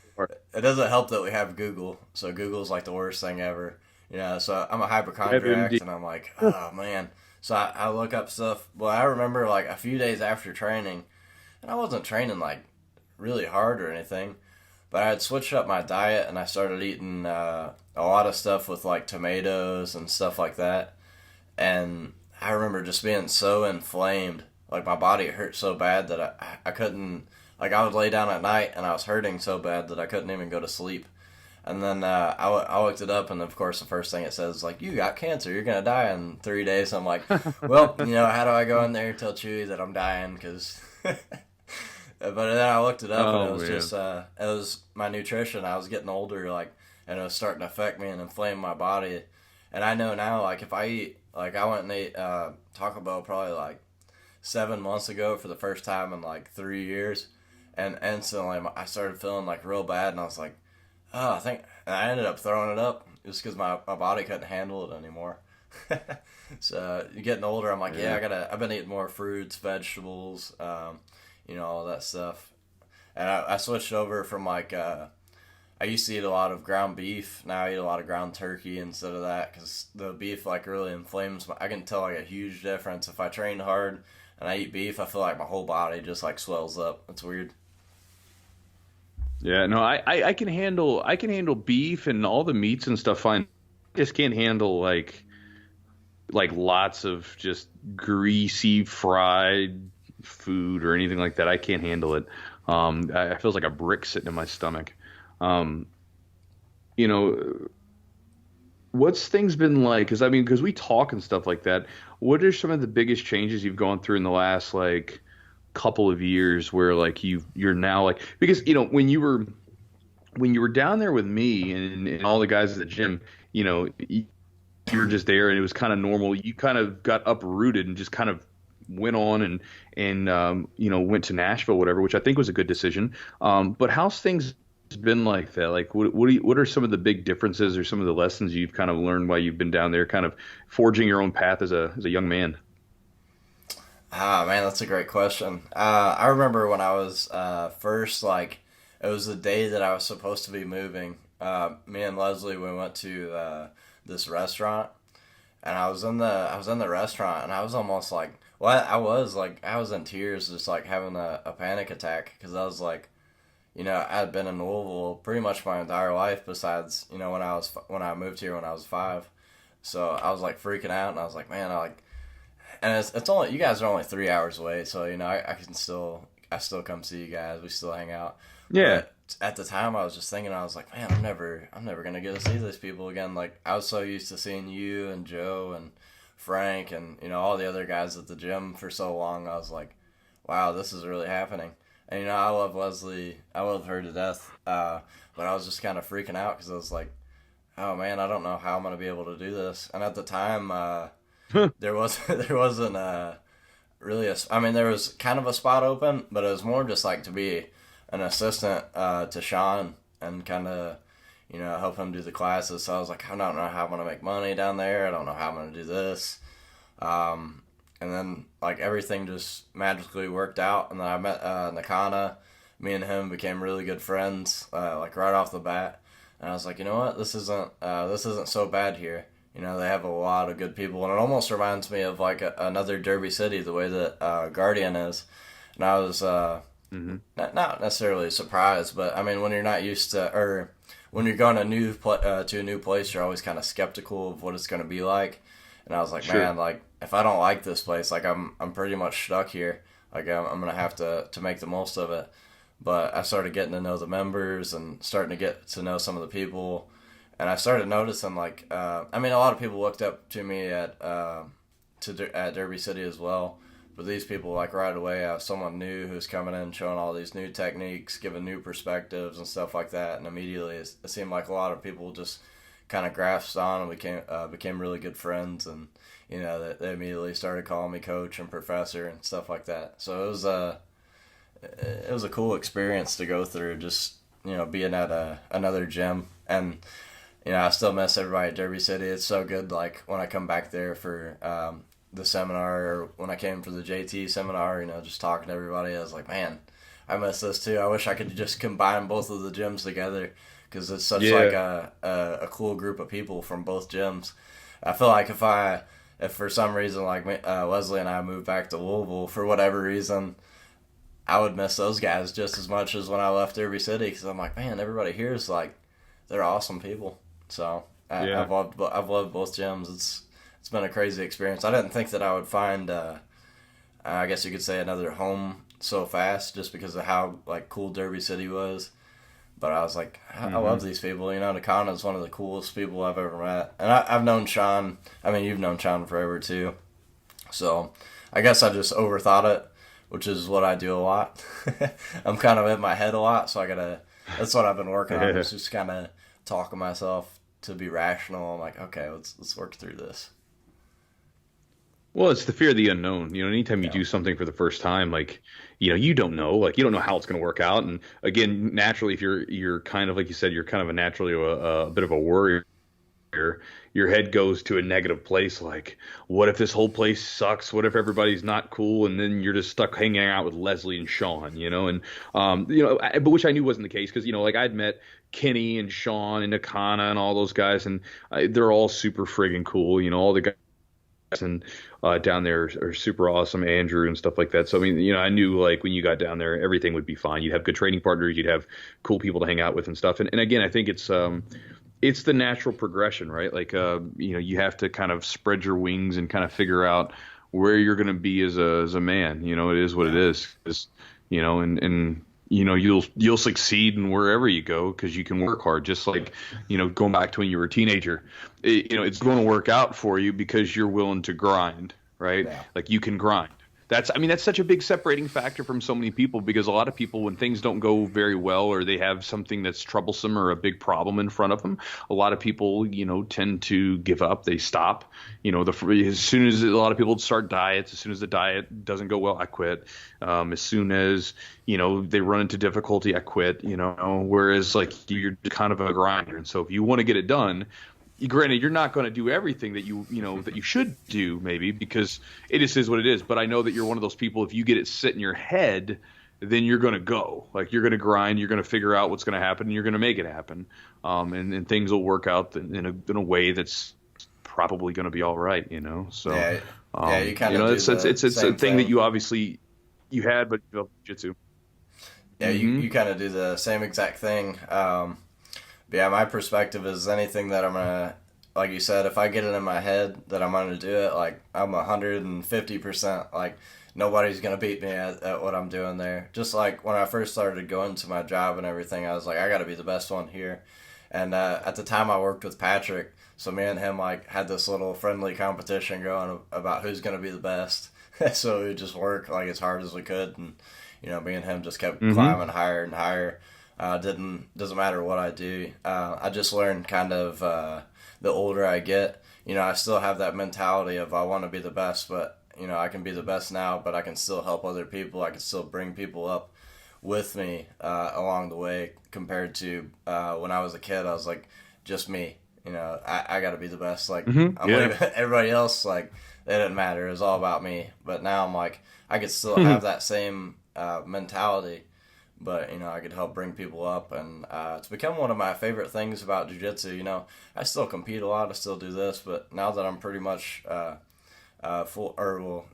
doesn't help that we have Google. So Google's like the worst thing ever. So I'm a hypochondriac, and I'm like, oh man. So I look up stuff. Well, I remember like a few days after training, and I wasn't training like really hard or anything, but I had switched up my diet, and I started eating a lot of stuff with like tomatoes and stuff like that. And I remember just being so inflamed. Like, my body hurt so bad that I couldn't... Like, I would lay down at night, and I was hurting so bad that I couldn't even go to sleep. And then I looked it up, and of course, the first thing it says is, like, you got cancer. You're going to die in 3 days. I'm like, well, how do I go in there and tell Chewy that I'm dying? Because... But then I looked it up, and it was just... it was my nutrition. I was getting older, like, and it was starting to affect me and inflame my body. And I know now, like, if I eat... Like, I went and ate Taco Bell probably, like, 7 months ago for the first time in like 3 years, and instantly I started feeling like real bad, and I was like, oh, and I ended up throwing it up just because my body couldn't handle it anymore. So getting older, I'm like, I've been eating more fruits, vegetables, all that stuff, and I switched over from like I used to eat a lot of ground beef. Now I eat a lot of ground turkey instead of that, because the beef like really inflames I can tell like a huge difference if I train hard and I eat beef. I feel like my whole body just like swells up. It's weird. Yeah, no, I can handle beef and all the meats and stuff fine. I just can't handle like like lots of just greasy fried food or anything like that. I can't handle it. I feels like a brick sitting in my stomach. Um, you know, what's things been like? Because I mean, because we talk and stuff like that. What are some of the biggest changes you've gone through in the last like couple of years where like you're now like because when you were down there with me and all the guys at the gym, you were just there and it was kind of normal. You kind of got uprooted and just kind of went on and went to Nashville, whatever, which I think was a good decision. But how's things been like that? Like, what are some of the big differences or some of the lessons you've kind of learned while you've been down there, kind of forging your own path as a young man? Ah, man, that's a great question. I remember when I was first, like, it was the day that I was supposed to be moving. Me and Leslie, we went to this restaurant, and I was in the restaurant, and I was almost like, well, I was in tears, just like having a panic attack because I was like, I had been in Louisville pretty much my entire life, besides when I moved here when I was 5. So I was like freaking out, and I was like, man, and it's only you guys are only 3 hours away, so I still come see you guys. We still hang out. Yeah, But at the time, I was just thinking, I was like, man, I'm never gonna get to see these people again. Like I was so used to seeing you and Joe and Frank and all the other guys at the gym for so long. I was like, wow, this is really happening. And I love Leslie. I love her to death. But I was just kind of freaking out because I was like, oh man, I don't know how I'm gonna be able to do this. And at the time, there wasn't really I mean, there was kind of a spot open, but it was more just like to be an assistant to Sean and kind of help him do the classes. So I was like, I don't know how I'm gonna make money down there. I don't know how I'm gonna do this. And then like everything just magically worked out, and then I met Nakana. Me and him became really good friends, like right off the bat. And I was like, you know what, this isn't so bad here. They have a lot of good people, and it almost reminds me of like another Derby City, the way that Guardian is. And I was not necessarily surprised, but I mean, when you're not used to, or when you're going to a new place, you're always kind of skeptical of what it's going to be like. And I was like, sure. man, like if I don't like this place, like I'm pretty much stuck here. Like I'm gonna have to make the most of it. But I started getting to know the members and starting to get to know some of the people, and I started noticing like I mean, a lot of people looked up to me at Derby City as well. But these people, like right away, I have someone new who's coming in, showing all these new techniques, giving new perspectives and stuff like that. And immediately, it seemed like a lot of people just kind of grasped on and became really good friends. And they immediately started calling me coach and professor and stuff like that. So it was a cool experience to go through, just being at another gym. And I still miss everybody at Derby City. It's so good, like when I come back there for the seminar, or when I came for the JT seminar, just talking to everybody, I was like, man, I miss this too. I wish I could just combine both of the gyms together, because it's such like Yeah. a cool group of people from both gyms. I feel like if for some reason like Leslie and I moved back to Louisville for whatever reason, I would miss those guys just as much as when I left Derby City, because I'm like, man, everybody here is like, they're awesome people. So Yeah. I've loved both gyms. It's been a crazy experience. I didn't think that I would find I guess you could say another home so fast, just because of how like cool Derby City was. But I was like, I hmm love these people. Nakana is one of the coolest people I've ever met, and I've known Sean. I mean, you've known Sean forever too. So I guess I just overthought it, which is what I do a lot. I'm kind of in my head a lot, so I gotta. That's what I've been working on. Is just kind of talking myself to be rational. I'm like, okay, let's work through this. Well, it's the fear of the unknown. Anytime you Yeah. do something for the first time, like, you don't know, like, you don't know how it's going to work out. And again, naturally, if you're kind of like you said, you're kind of naturally a bit of a worrier. Your head goes to a negative place. Like, what if this whole place sucks? What if everybody's not cool? And then you're just stuck hanging out with Leslie and Sean, and but which I knew wasn't the case because like I'd met Kenny and Sean and Nakana and all those guys, and they're all super friggin' cool. All the guys and down there are super awesome, Andrew and stuff like that. So I mean, I knew like when you got down there, everything would be fine. You'd have good training partners, you'd have cool people to hang out with and stuff. And again, I think it's it's the natural progression, right? Like, you have to kind of spread your wings and kind of figure out where you're going to be as a man. It is what it Yeah. is. And you'll succeed in wherever you go because you can work hard. Just like, going back to when you were a teenager, it's going to work out for you because you're willing to grind, right? Yeah. Like you can grind. That's such a big separating factor from so many people because a lot of people, when things don't go very well or they have something that's troublesome or a big problem in front of them, a lot of people, tend to give up. They stop. As soon as a lot of people start diets, as soon as the diet doesn't go well, I quit. As soon as, they run into difficulty, I quit, whereas like you're kind of a grinder. And so if you want to get it done, granted, you're not going to do everything that that you should do, maybe, because it just is what it is. But I know that you're one of those people. If you get it set in your head, then you're going to go. Like you're going to grind. You're going to figure out what's going to happen, and you're going to make it happen. And things will work out in a way that's probably going to be all right. So Yeah. Yeah. You kind of it's a thing that you obviously you had, but you developed jiu-jitsu. Yeah, you kind of do the same exact thing. But yeah, my perspective is anything that I'm gonna, like you said, if I get it in my head that I'm gonna do it, like I'm 150%, like nobody's gonna beat me at what I'm doing there. Just like when I first started going to my job and everything, I was like, I gotta be the best one here. And at the time, I worked with Patrick, so me and him like had this little friendly competition going about who's gonna be the best. So we just worked like as hard as we could, and me and him just kept climbing higher and higher. Doesn't matter what I do. I just learned kind of the older I get, I still have that mentality of I want to be the best, but I can be the best now, but I can still help other people. I can still bring people up with me along the way. Compared to when I was a kid, I was like just me. I got to be the best. Like I'm leaving everybody else. Like it didn't matter. It was all about me. But now I'm like I could still have that same mentality. But I could help bring people up, and it's become one of my favorite things about jiu-jitsu. I still compete a lot, I still do this, but now that I'm pretty much now that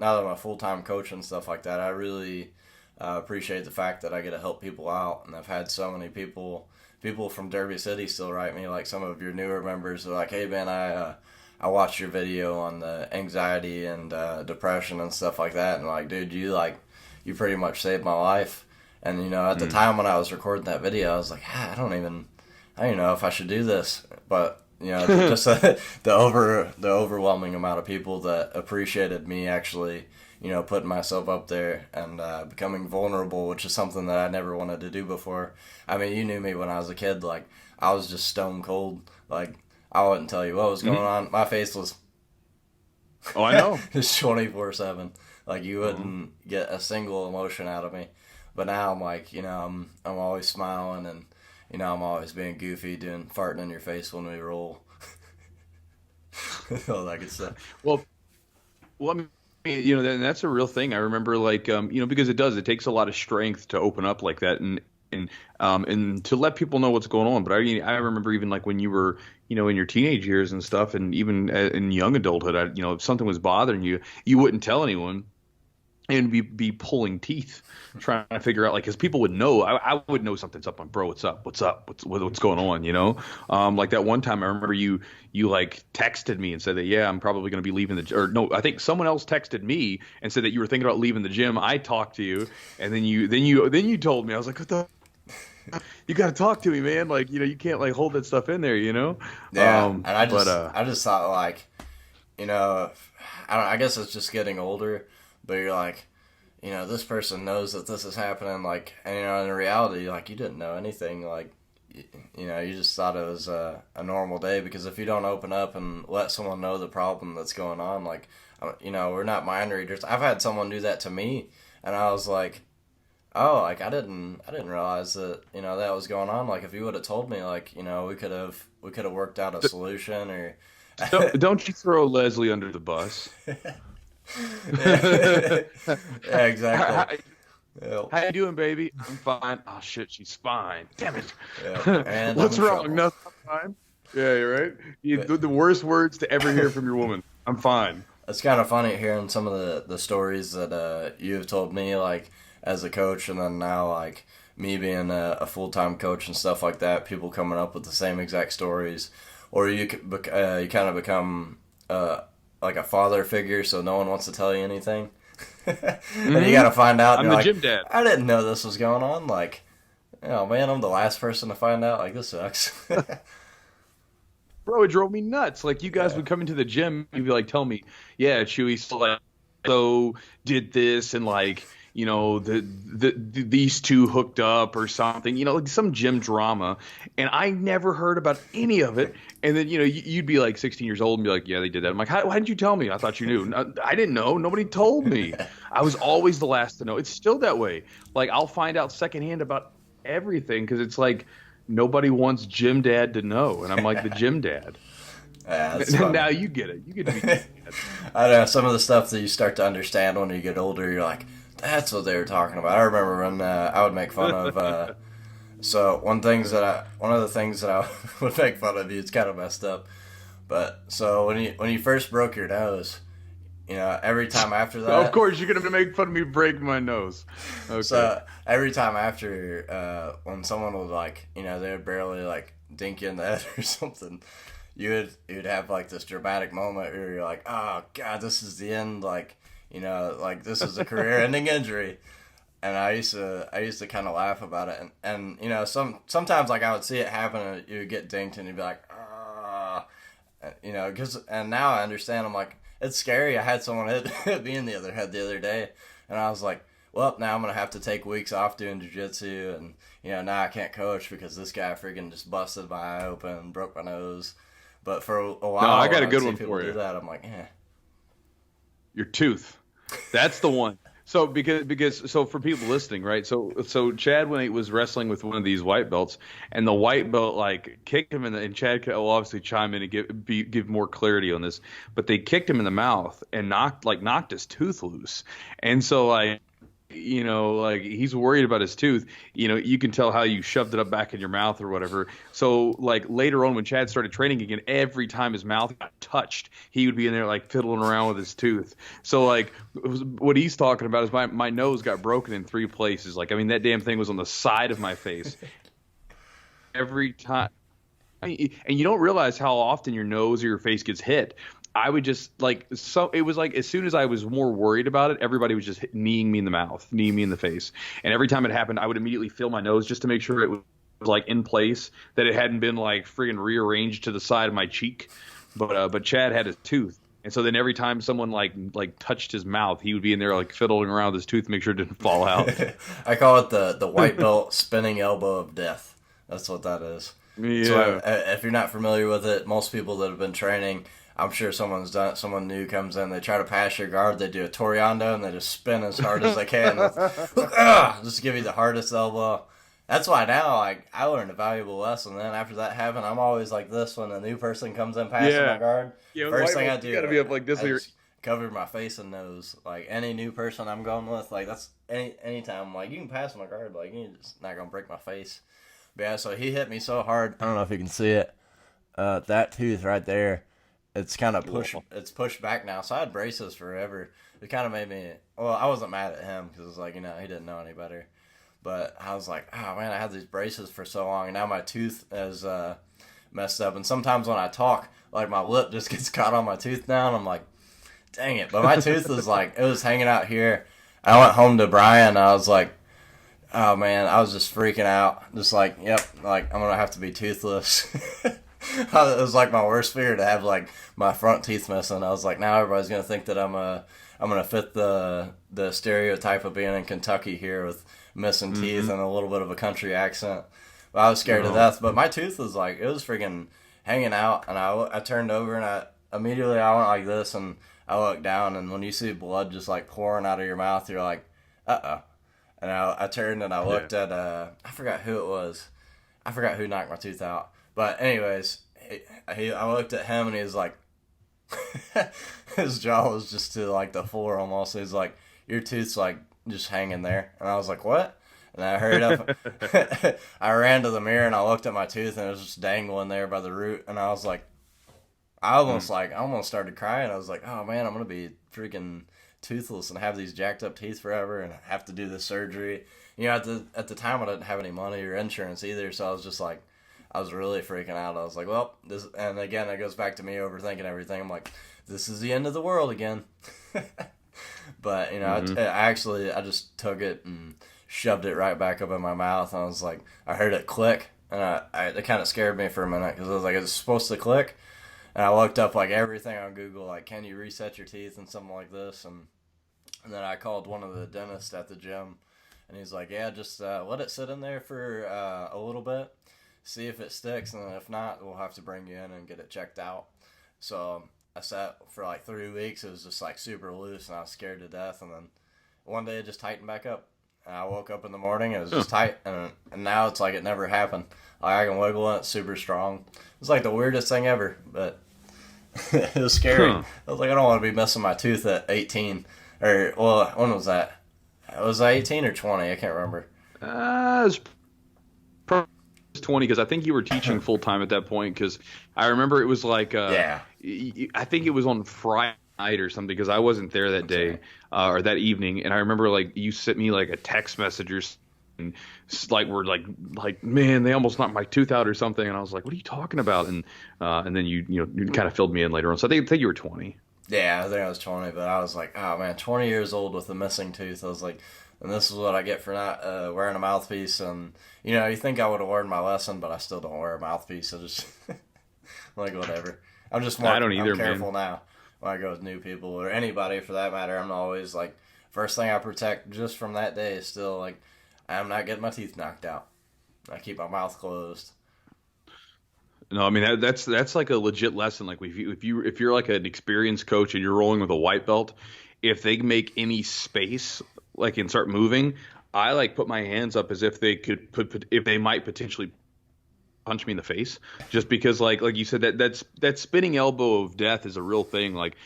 I'm a full-time coach and stuff like that, I really appreciate the fact that I get to help people out, and I've had so many people from Derby City still write me, like some of your newer members are like, hey man, I watched your video on the anxiety and depression and stuff like that, and like, dude, you pretty much saved my life. And at the time when I was recording that video, I was like, I don't even know if I should do this. But just the overwhelming amount of people that appreciated me actually, putting myself up there and becoming vulnerable, which is something that I never wanted to do before. I mean, you knew me when I was a kid. Like I was just stone cold. Like I wouldn't tell you what was going on. My face was. Oh, I know. Just 24/7. Like you wouldn't get a single emotion out of me. But now I'm like, I'm always smiling and, I'm always being goofy, farting in your face when we roll. All that good stuff. Well, I mean, that's a real thing. I remember like, because it takes a lot of strength to open up like that and to let people know what's going on. But I remember even like when you were, in your teenage years and stuff, and even in young adulthood, if something was bothering you, you wouldn't tell anyone. And be pulling teeth, trying to figure out, like, because people would know. I would know something's up. Bro, what's up? What's going on? Like that one time, I remember you like texted me and said that I'm probably going to be leaving or no, I think someone else texted me and said that you were thinking about leaving the gym. I talked to you, and then you told me. I was like, what the? You got to talk to me, man. Like you can't like hold that stuff in there, Yeah, and I just thought like, I guess it's just getting older. But you're like, this person knows that this is happening, like, and in reality, like, you didn't know anything, like, you just thought it was a normal day, because if you don't open up and let someone know the problem that's going on, like, we're not mind readers. I've had someone do that to me, and I was like, oh, like, I didn't realize that, that was going on. Like, if you would have told me, like, we could have worked out a solution, or... Don't you throw Leslie under the bus. Yeah, exactly. How you doing, baby? I'm fine. Oh shit, she's fine. Damn it. Yeah, and what's wrong? Nothing. I'm fine. Yeah, you're right. The worst words to ever hear from your woman. I'm fine. It's kind of funny hearing some of the stories that you have told me, like as a coach, and then now like me being a full-time coach and stuff like that, people coming up with the same exact stories, or you you kind of become like a father figure, so no one wants to tell you anything. And you got to find out. I'm and the you're gym like, dad. I didn't know this was going on. Like, oh man, I'm the last person to find out. Like, this sucks. Bro, it drove me nuts. Like you guys Yeah. would come into the gym, you'd be like, tell me, yeah, Chewy so did this and like, these two hooked up or something, like some gym drama. And I never heard about any of it. And then, you'd be like 16 years old and be like, yeah, they did that. I'm like, why didn't you tell me? I thought you knew. No, I didn't know. Nobody told me. I was always the last to know. It's still that way. Like I'll find out secondhand about everything because it's like nobody wants gym dad to know. And I'm like the gym dad. Yeah, that's funny. Now you get it. You get to be gym dad. I don't know, some of the stuff that you start to understand when you get older, you're like, that's what they were talking about. I remember when I would make fun of. So one of the things that I would make fun of you, it's kind of messed up. But so when you first broke your nose, every time after that. Of course, you're gonna make fun of me breaking my nose. Okay. So every time after, when someone would like, they would barely like dink you in the head or something, you'd have like this dramatic moment where you're like, oh god, this is the end, like, like this is a career-ending injury. And I used to kind of laugh about it, and sometimes like I would see it happen, and you would get dinked, and you'd be like, ah, and now I understand. I'm like, it's scary. I had someone hit me in the other head the other day, and I was like, well, now I'm gonna have to take weeks off doing jiu-jitsu, and now I can't coach because this guy freaking just busted my eye open, broke my nose. But for a while, No, I got a when good see one people for do you. that, I'm like, eh. Your tooth. That's the one. So because for people listening, right? So Chad, when he was wrestling with one of these white belts, and the white belt like kicked him and Chad will obviously chime in and give more clarity on this, but they kicked him in the mouth and knocked his tooth loose, and so like. Like he's worried about his tooth. You can tell how you shoved it up back in your mouth or whatever. So like later on when Chad started training again, every time his mouth got touched, he would be in there like fiddling around with his tooth. So like what he's talking about is my nose got broken in 3 places. Like, I mean, that damn thing was on the side of my face. Every time. And you don't realize how often your nose or your face gets hit. I would just it was like as soon as I was more worried about it, everybody was just kneeing me in the mouth, kneeing me in the face. And every time it happened, I would immediately feel my nose just to make sure it was like in place, that it hadn't been like friggin' rearranged to the side of my cheek. But Chad had his tooth. And so then every time someone like touched his mouth, he would be in there like fiddling around with his tooth to make sure it didn't fall out. I call it the white belt spinning elbow of death. That's what that is. Yeah. So if you're not familiar with it, most people that have been training, I'm sure someone's done it. Someone new comes in, they try to pass your guard, they do a Toriando, and they just spin as hard as they can. Just give you the hardest elbow. That's why now, like, I learned a valuable lesson. Then after that happened, I'm always like this when a new person comes in passing my guard. Yeah, First thing I do, you gotta be up like this. I just cover my face and nose. Like any new person I'm going with, like that's anytime. Like you can pass my guard, like you're just not gonna break my face. But yeah, so he hit me so hard. I don't know if you can see it. That tooth right there. It's kind of pushed back now. So I had braces forever. It kind of made me, well, I wasn't mad at him because it was like, he didn't know any better. But I was like, oh man, I had these braces for so long, and now my tooth is messed up. And sometimes when I talk, like my lip just gets caught on my tooth now, and I'm like, dang it. But my tooth is like, it was hanging out here. I went home to Brian, and I was like, oh man, I was just freaking out. Just like, yep, like I'm going to have to be toothless. It was like my worst fear to have like my front teeth missing. I was like, now everybody's gonna think that I'm gonna fit the stereotype of being in Kentucky here with missing teeth and a little bit of a country accent. But I was scared to death. But my tooth was like, it was freaking hanging out, and I turned over and I went like this, and I looked down, and when you see blood just like pouring out of your mouth, you're like, and I turned and I looked at I forgot who it was. I forgot who knocked my tooth out. But anyways, I looked at him and he was like, his jaw was just to like the floor almost. He's like, your tooth's like just hanging there. And I was like, what? And I hurried up. I ran to the mirror and I looked at my tooth and it was just dangling there by the root. And I was like, I almost started crying. I was like, oh man, I'm going to be freaking toothless and have these jacked up teeth forever and have to do this surgery. You know, at the time I didn't have any money or insurance either, so I was just like, I was really freaking out. I was like, well, this, and again, it goes back to me overthinking everything. I'm like, this is the end of the world again. But, you know, I just took it and shoved it right back up in my mouth. And I was like, I heard it click, and it kind of scared me for a minute because I was like, is it supposed to click? And I looked up like everything on Google, like, can you reset your teeth and something like this? And then I called one of the dentists at the gym, and he's like, yeah, just let it sit in there for a little bit, see if it sticks, and then if not, we'll have to bring you in and get it checked out. So I sat for like 3 weeks. It was just like super loose, and I was scared to death. And then one day it just tightened back up. And I woke up in the morning, and it was just tight, and now it's like it never happened. Like I can wiggle it, it's super strong. It's like the weirdest thing ever, but it was scary. I was like, I don't want to be missing my tooth at 18. Or, well, when was that? Was I 18 or 20? I can't remember. It was probably 20 because I think you were teaching full time at that point. Because I remember it was like, I think it was on Friday night or something because I wasn't there that day or that evening. And I remember like you sent me like a text message or and like we're like man, they almost knocked my tooth out or something. And I was like, what are you talking about? And then you kind of filled me in later on. So I think you were 20. Yeah, I think I was 20, but I was like, oh man, 20 years old with a missing tooth. I was like, and this is what I get for not wearing a mouthpiece. And, you know, you think I would have learned my lesson, but I still don't wear a mouthpiece. So just, like, whatever. I'm just more I don't either, I'm careful man. now when I go with new people or anybody for that matter. I'm always like, first thing I protect just from that day is still like, I'm not getting my teeth knocked out. I keep my mouth closed. No, I mean that's like a legit lesson. Like if you're like an experienced coach and you're rolling with a white belt, if they make any space like and start moving, I like put my hands up as if they could if they might potentially punch me in the face. Just because like you said that spinning elbow of death is a real thing. Like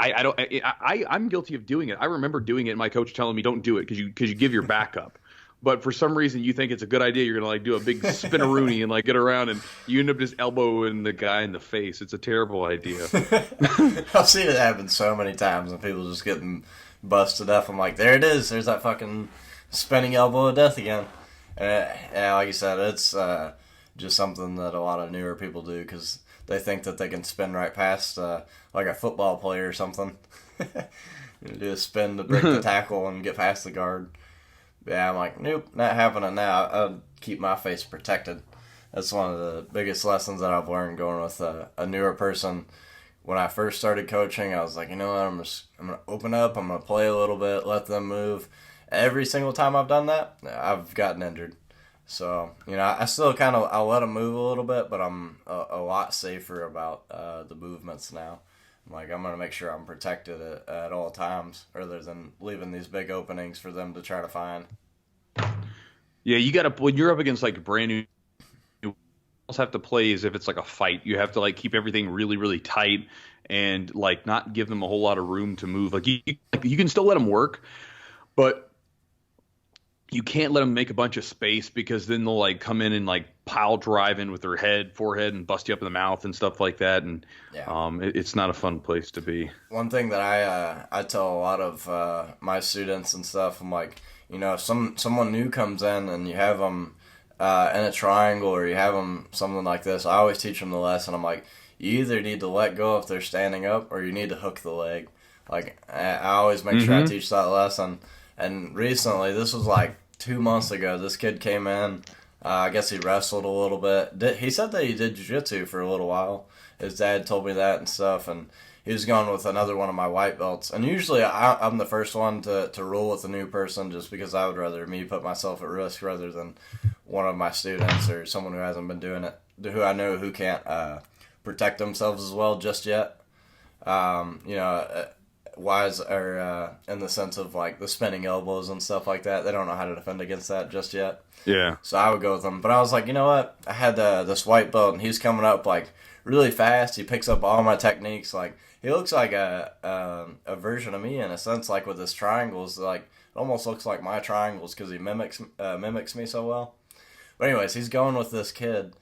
I'm guilty of doing it. I remember doing it and my coach telling me don't do it because you give your back up. But for some reason, you think it's a good idea. You're gonna like do a big spinaroonie and like get around, and you end up just elbowing the guy in the face. It's a terrible idea. I've seen it happen so many times, and people just getting busted up. I'm like, there it is. There's that fucking spinning elbow of death again. And like you said, it's just something that a lot of newer people do because they think that they can spin right past like a football player or something. You do a spin to break the tackle and get past the guard. Yeah, I'm like, nope, not happening now. I'll keep my face protected. That's one of the biggest lessons that I've learned going with a newer person. When I first started coaching, I was like, you know what, I'm going to open up, I'm going to play a little bit, let them move. Every single time I've done that, I've gotten injured. So, you know, I still I'll let them move a little bit, but I'm a lot safer about the movements now. Like, I'm going to make sure I'm protected at all times rather than leaving these big openings for them to try to find. Yeah, you got to when you're up against like a brand new. You almost have to play as if it's like a fight. You have to like keep everything really, really tight and like not give them a whole lot of room to move. Like you can still let them work, but you can't let them make a bunch of space because then they'll like come in and like pile drive in with their forehead and bust you up in the mouth and stuff like that. And it's not a fun place to be. One thing that I tell a lot of my students and stuff, I'm like, you know, if someone new comes in and you have them in a triangle or you have them something like this, I always teach them the lesson. I'm like, you either need to let go if they're standing up or you need to hook the leg. Like, I always make sure I teach that lesson. And recently, this was like 2 months ago, this kid came in. I guess he wrestled a little bit. He said that he did jiu-jitsu for a little while. His dad told me that and stuff. And he was going with another one of my white belts. And usually I'm the first one to roll with a new person just because I would rather me put myself at risk rather than one of my students or someone who hasn't been doing it, who I know who can't protect themselves as well just yet. You know, wise or in the sense of like the spinning elbows and stuff like that. They don't know how to defend against that just yet. Yeah. So I would go with them. But I was like, you know what? I had this white belt and he's coming up like really fast. He picks up all my techniques. Like he looks like a version of me in a sense, like with his triangles. Like it almost looks like my triangles because he mimics me so well. But anyways, he's going with this kid.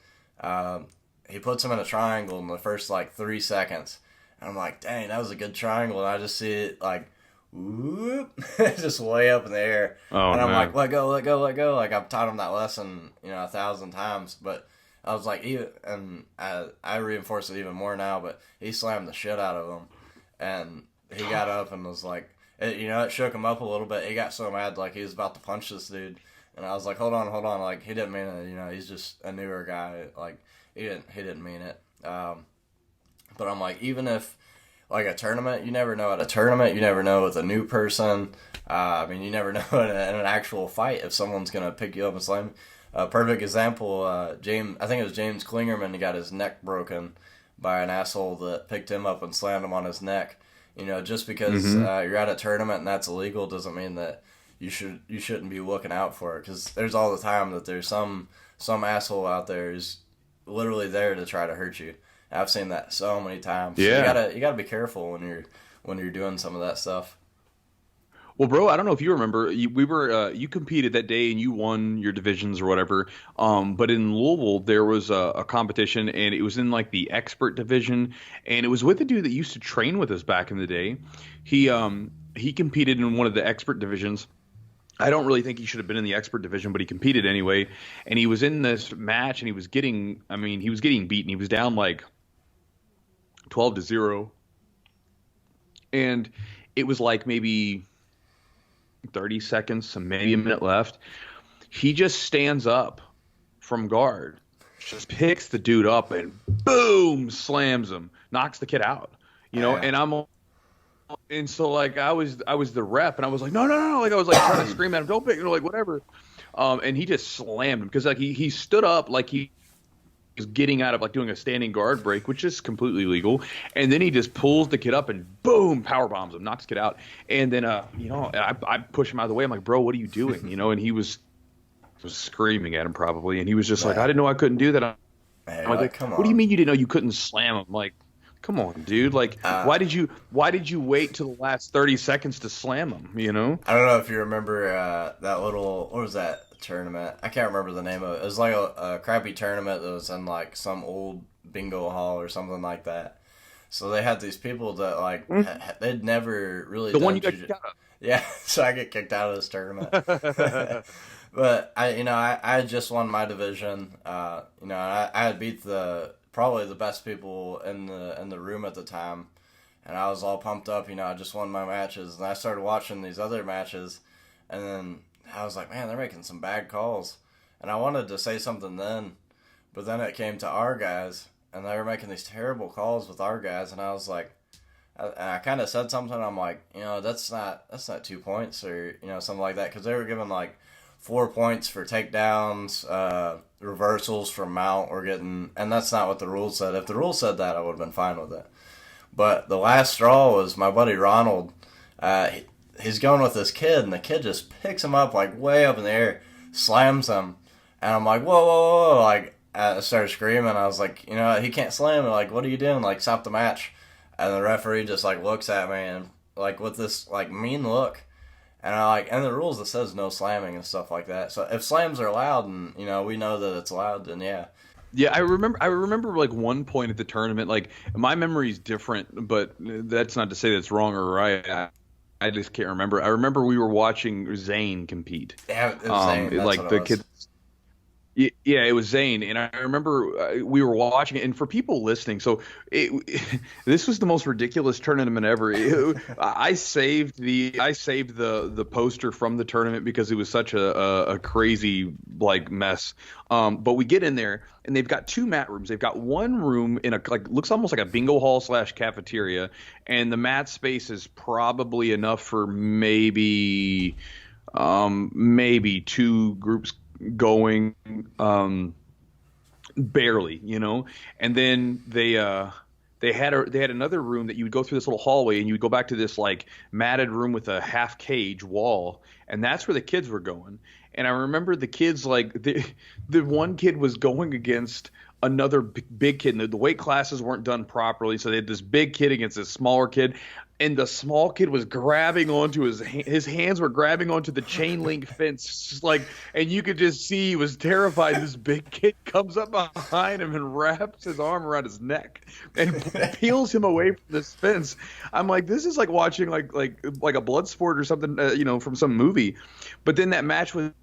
He puts him in a triangle in the first like 3 seconds. And I'm like, dang, that was a good triangle. And I just see it like whoop, just way up in the air. Oh And I'm man. like, let go, let go, let go. Like I've taught him that lesson, 1,000 times. But I was like, and I reinforce it even more now. But he slammed the shit out of him, and he got up and was like, it shook him up a little bit. He got so mad, like he was about to punch this dude. And I was like, hold on, like he didn't mean it. He's just a newer guy. Like he didn't mean it. But I'm like, even if like a tournament, you never know at a tournament. You never know with a new person. You never know in an actual fight if someone's gonna pick you up and slam. Perfect example. James, I think it was James Klingerman. He got his neck broken by an asshole that picked him up and slammed him on his neck. Just because you're at a tournament and that's illegal doesn't mean that you shouldn't be looking out for it. Because there's all the time that there's some asshole out there who's literally there to try to hurt you. I've seen that so many times. Yeah. So you gotta be careful when you're doing some of that stuff. Well, bro, I don't know if you remember, you competed that day and you won your divisions or whatever. But in Louisville, there was a competition and it was in like the expert division, and it was with a dude that used to train with us back in the day. He competed in one of the expert divisions. I don't really think he should have been in the expert division, but he competed anyway. And he was in this match and he was getting beaten. He was down like 12-0. And it was like maybe 30 seconds, so maybe a minute left. He just stands up from guard, just picks the dude up and boom, slams him, knocks the kid out. And so like I was the rep and I was like, no, like I was like trying to scream at him, don't pick, like whatever. And he just slammed him because like he stood up like he was getting out of like doing a standing guard break, which is completely legal. And then he just pulls the kid up and boom, power bombs him, knocks the kid out. And then I push him out of the way. I'm like, bro, what are you doing? And he was screaming at him probably, and he was just like, I didn't know I couldn't do that. I'm like, come on. What do you mean you didn't know you couldn't slam him? Like, come on, dude. Like, why did you wait till the last 30 seconds to slam him? I don't know if you remember that little, what was that tournament? I can't remember the name of it. It was like a crappy tournament that was in like some old bingo hall or something like that. So they had these people that like they'd never really one you got kicked out of. Yeah, so I get kicked out of this tournament. But I had just won my division. I had beat probably the best people in the room at the time, and I was all pumped up. I just won my matches, and I started watching these other matches, and then I was like, man, they're making some bad calls, and I wanted to say something then, but then it came to our guys, and they were making these terrible calls with our guys, and I was like, I kind of said something. I'm like, that's not 2 points or something like that, because they were giving like 4 points for takedowns, reversals from mount. And that's not what the rules said. If the rules said that, I would have been fine with it. But the last straw was my buddy Ronald. He's going with this kid, and the kid just picks him up like way up in the air, slams him, and I'm like, whoa, whoa, whoa! Like I started screaming. I was like, he can't slam me. Like, what are you doing? Like, stop the match. And the referee just like looks at me and like with this like mean look. And and the rules that says no slamming and stuff like that. So if slams are allowed and we know that it's allowed, then yeah. Yeah, I remember like one point at the tournament, like my memory's different, but that's not to say that's wrong or right. I just can't remember. I remember we were watching Zane compete. Yeah, it was Zane. That's like what the it was. kid. Yeah, it was Zane, and I remember we were watching it. And for people listening, this was the most ridiculous tournament ever. I saved the poster from the tournament because it was such a crazy like mess. But we get in there, and they've got two mat rooms. They've got one room in looks almost like a bingo hall / cafeteria, and the mat space is probably enough for maybe two groups going, barely, and then they had another room that you would go through this little hallway and you would go back to this like matted room with a half cage wall, and that's where the kids were going. And I remember the kids, like the one kid was going against another big kid, and the weight classes weren't done properly. So they had this big kid against this smaller kid, and the small kid was grabbing onto his hands were grabbing onto the chain link fence, just like, and you could just see he was terrified. This big kid comes up behind him and wraps his arm around his neck and peels him away from this fence. I'm like, this is like watching like a blood sport or something, from some movie. But then that match with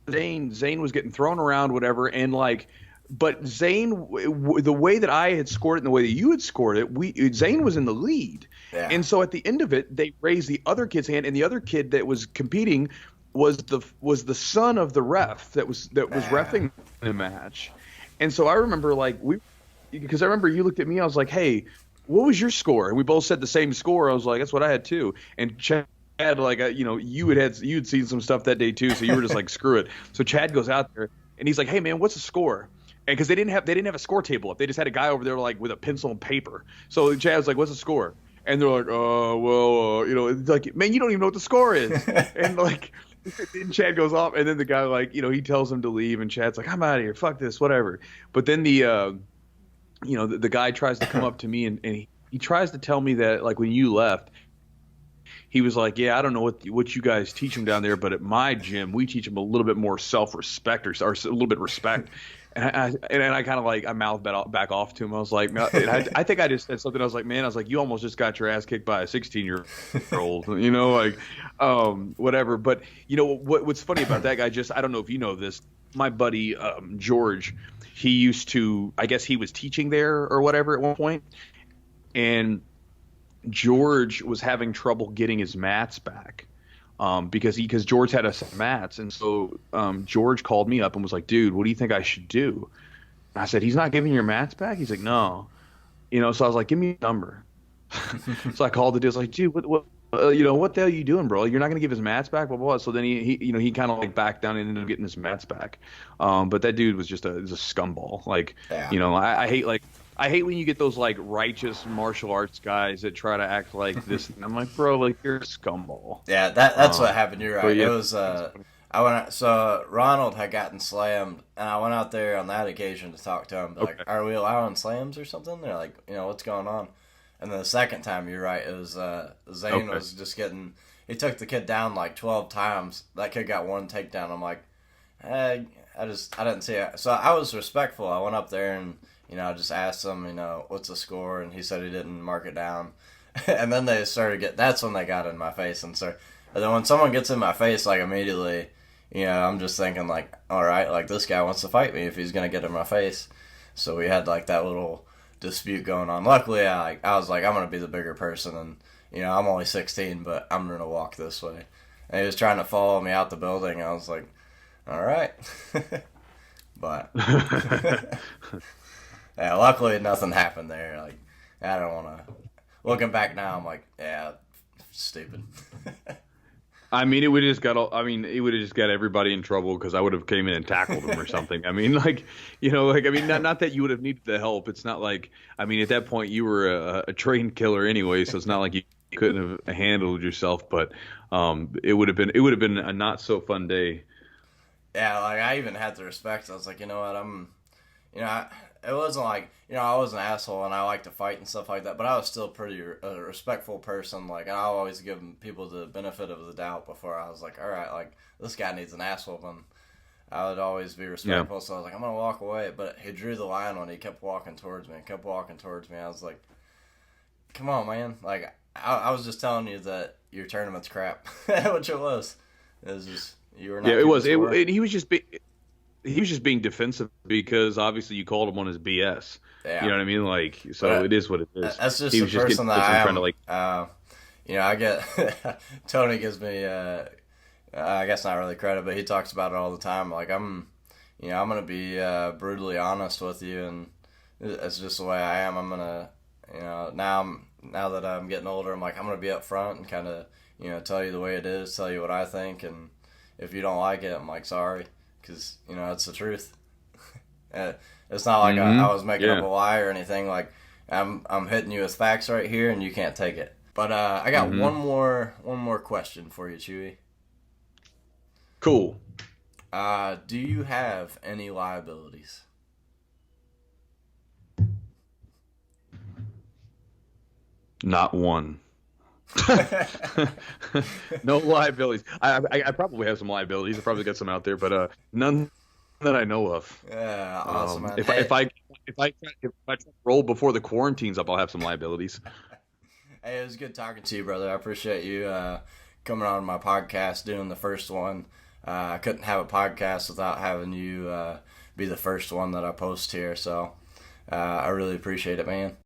Zane was getting thrown around, whatever, and like. But Zane, the way that I had scored it and the way that you had scored it, Zane was in the lead. Yeah. And so at the end of it, they raised the other kid's hand, and the other kid that was competing was the son of the ref that was reffing the match. And so I remember because I remember you looked at me, I was like, hey, what was your score? And we both said the same score. I was like, that's what I had too. And Chad, you'd seen some stuff that day too, so you were just like, screw it. So Chad goes out there and he's like, hey man, what's the score? And because they didn't have a score table up, they just had a guy over there like with a pencil and paper. So Chad was like, "What's the score?" And they're like, it's like, man, you don't even know what the score is. And like, then Chad goes off, and then the guy he tells him to leave, and Chad's like, "I'm out of here, fuck this, whatever." But then the guy tries to come up to me, and he tries to tell me that like when you left. He was like, yeah, I don't know what you guys teach them down there, but at my gym, we teach them a little bit more self-respect or a little bit of respect. And I kind of I mouthed back off to him. I was like, I think I just said something. I was like, man, you almost just got your ass kicked by a 16-year-old, whatever. But what's funny about that guy? I don't know if you know this. My buddy George, he used to, I guess he was teaching there or whatever at one point, and George was having trouble getting his mats back because George had us mats. And so George called me up and was like, dude, what do you think I should do? And I said, he's not giving your mats back? He's like, no. So I was like, give me a number. So I called the dude. I was like, dude, what the hell are you doing, bro? You're not going to give his mats back? Blah, blah, blah. So then he kind of backed down and ended up getting his mats back. But that dude was just a scumball. Yeah. I hate when you get those righteous martial arts guys that try to act like this. And I'm like, bro, you're a scumball. Yeah, that's what happened. You're right. Yeah. It was so Ronald had gotten slammed, and I went out there on that occasion to talk to him. Like, are we allowing slams or something? They're like, what's going on? And then the second time, you're right. It was Zane was just getting. He took the kid down 12 times. That kid got one takedown. I'm like, hey, I didn't see it. So I was respectful. I went up there and. I just asked him, what's the score, and he said he didn't mark it down. And then they started that's when they got in my face. And then when someone gets in my face, immediately, I'm just thinking, all right, this guy wants to fight me if he's going to get in my face. So we had, that little dispute going on. Luckily, I was like, I'm going to be the bigger person, and, I'm only 16, but I'm going to walk this way. And he was trying to follow me out the building, and I was like, all right. But... Yeah, luckily nothing happened there. I don't want to. Looking back now, I'm like, yeah, stupid. I mean, it would have just got everybody in trouble because I would have came in and tackled them or something. I mean, not that you would have needed the help. It's not at that point you were a trained killer anyway, so it's not like you couldn't have handled yourself. But it would have been a not so fun day. Yeah, I even had the respect. I was like, you know what, it wasn't I was an asshole and I like to fight and stuff like that, but I was still pretty a respectful person. I always give people the benefit of the doubt before I was like, all right, this guy needs an ass whooping. I would always be respectful, so I was like, I'm going to walk away. But he drew the line when he kept walking towards me I was like, come on, man. I was just telling you that your tournament's crap, which it was. It was just, you were not. Yeah, it was. He was just he was just being defensive because obviously you called him on his BS. Yeah. You know what I mean? It is what it is. That's just the person that I am. I get Tony gives me, I guess not really credit, but he talks about it all the time. I'm gonna be brutally honest with you, and it's just the way I am. I'm gonna, now that I'm getting older, I'm gonna be up front and kind of, tell you the way it is, tell you what I think, and if you don't like it, I'm sorry. Because, it's the truth. It's not like I was making up a lie or anything. I'm hitting you with facts right here, and you can't take it. But I got one more question for you, Chewy. Cool. Do you have any liabilities? Not one. No liabilities. I probably have some liabilities. I probably got some out there, but none that I know of. Yeah, awesome, man. If I Hey, if I if I if I try to roll before the quarantine's up, I'll have some liabilities. hey, it was good talking to you, brother. I appreciate you coming on my podcast, doing the first one. I couldn't have a podcast without having you be the first one that I post here, so I really appreciate it, man.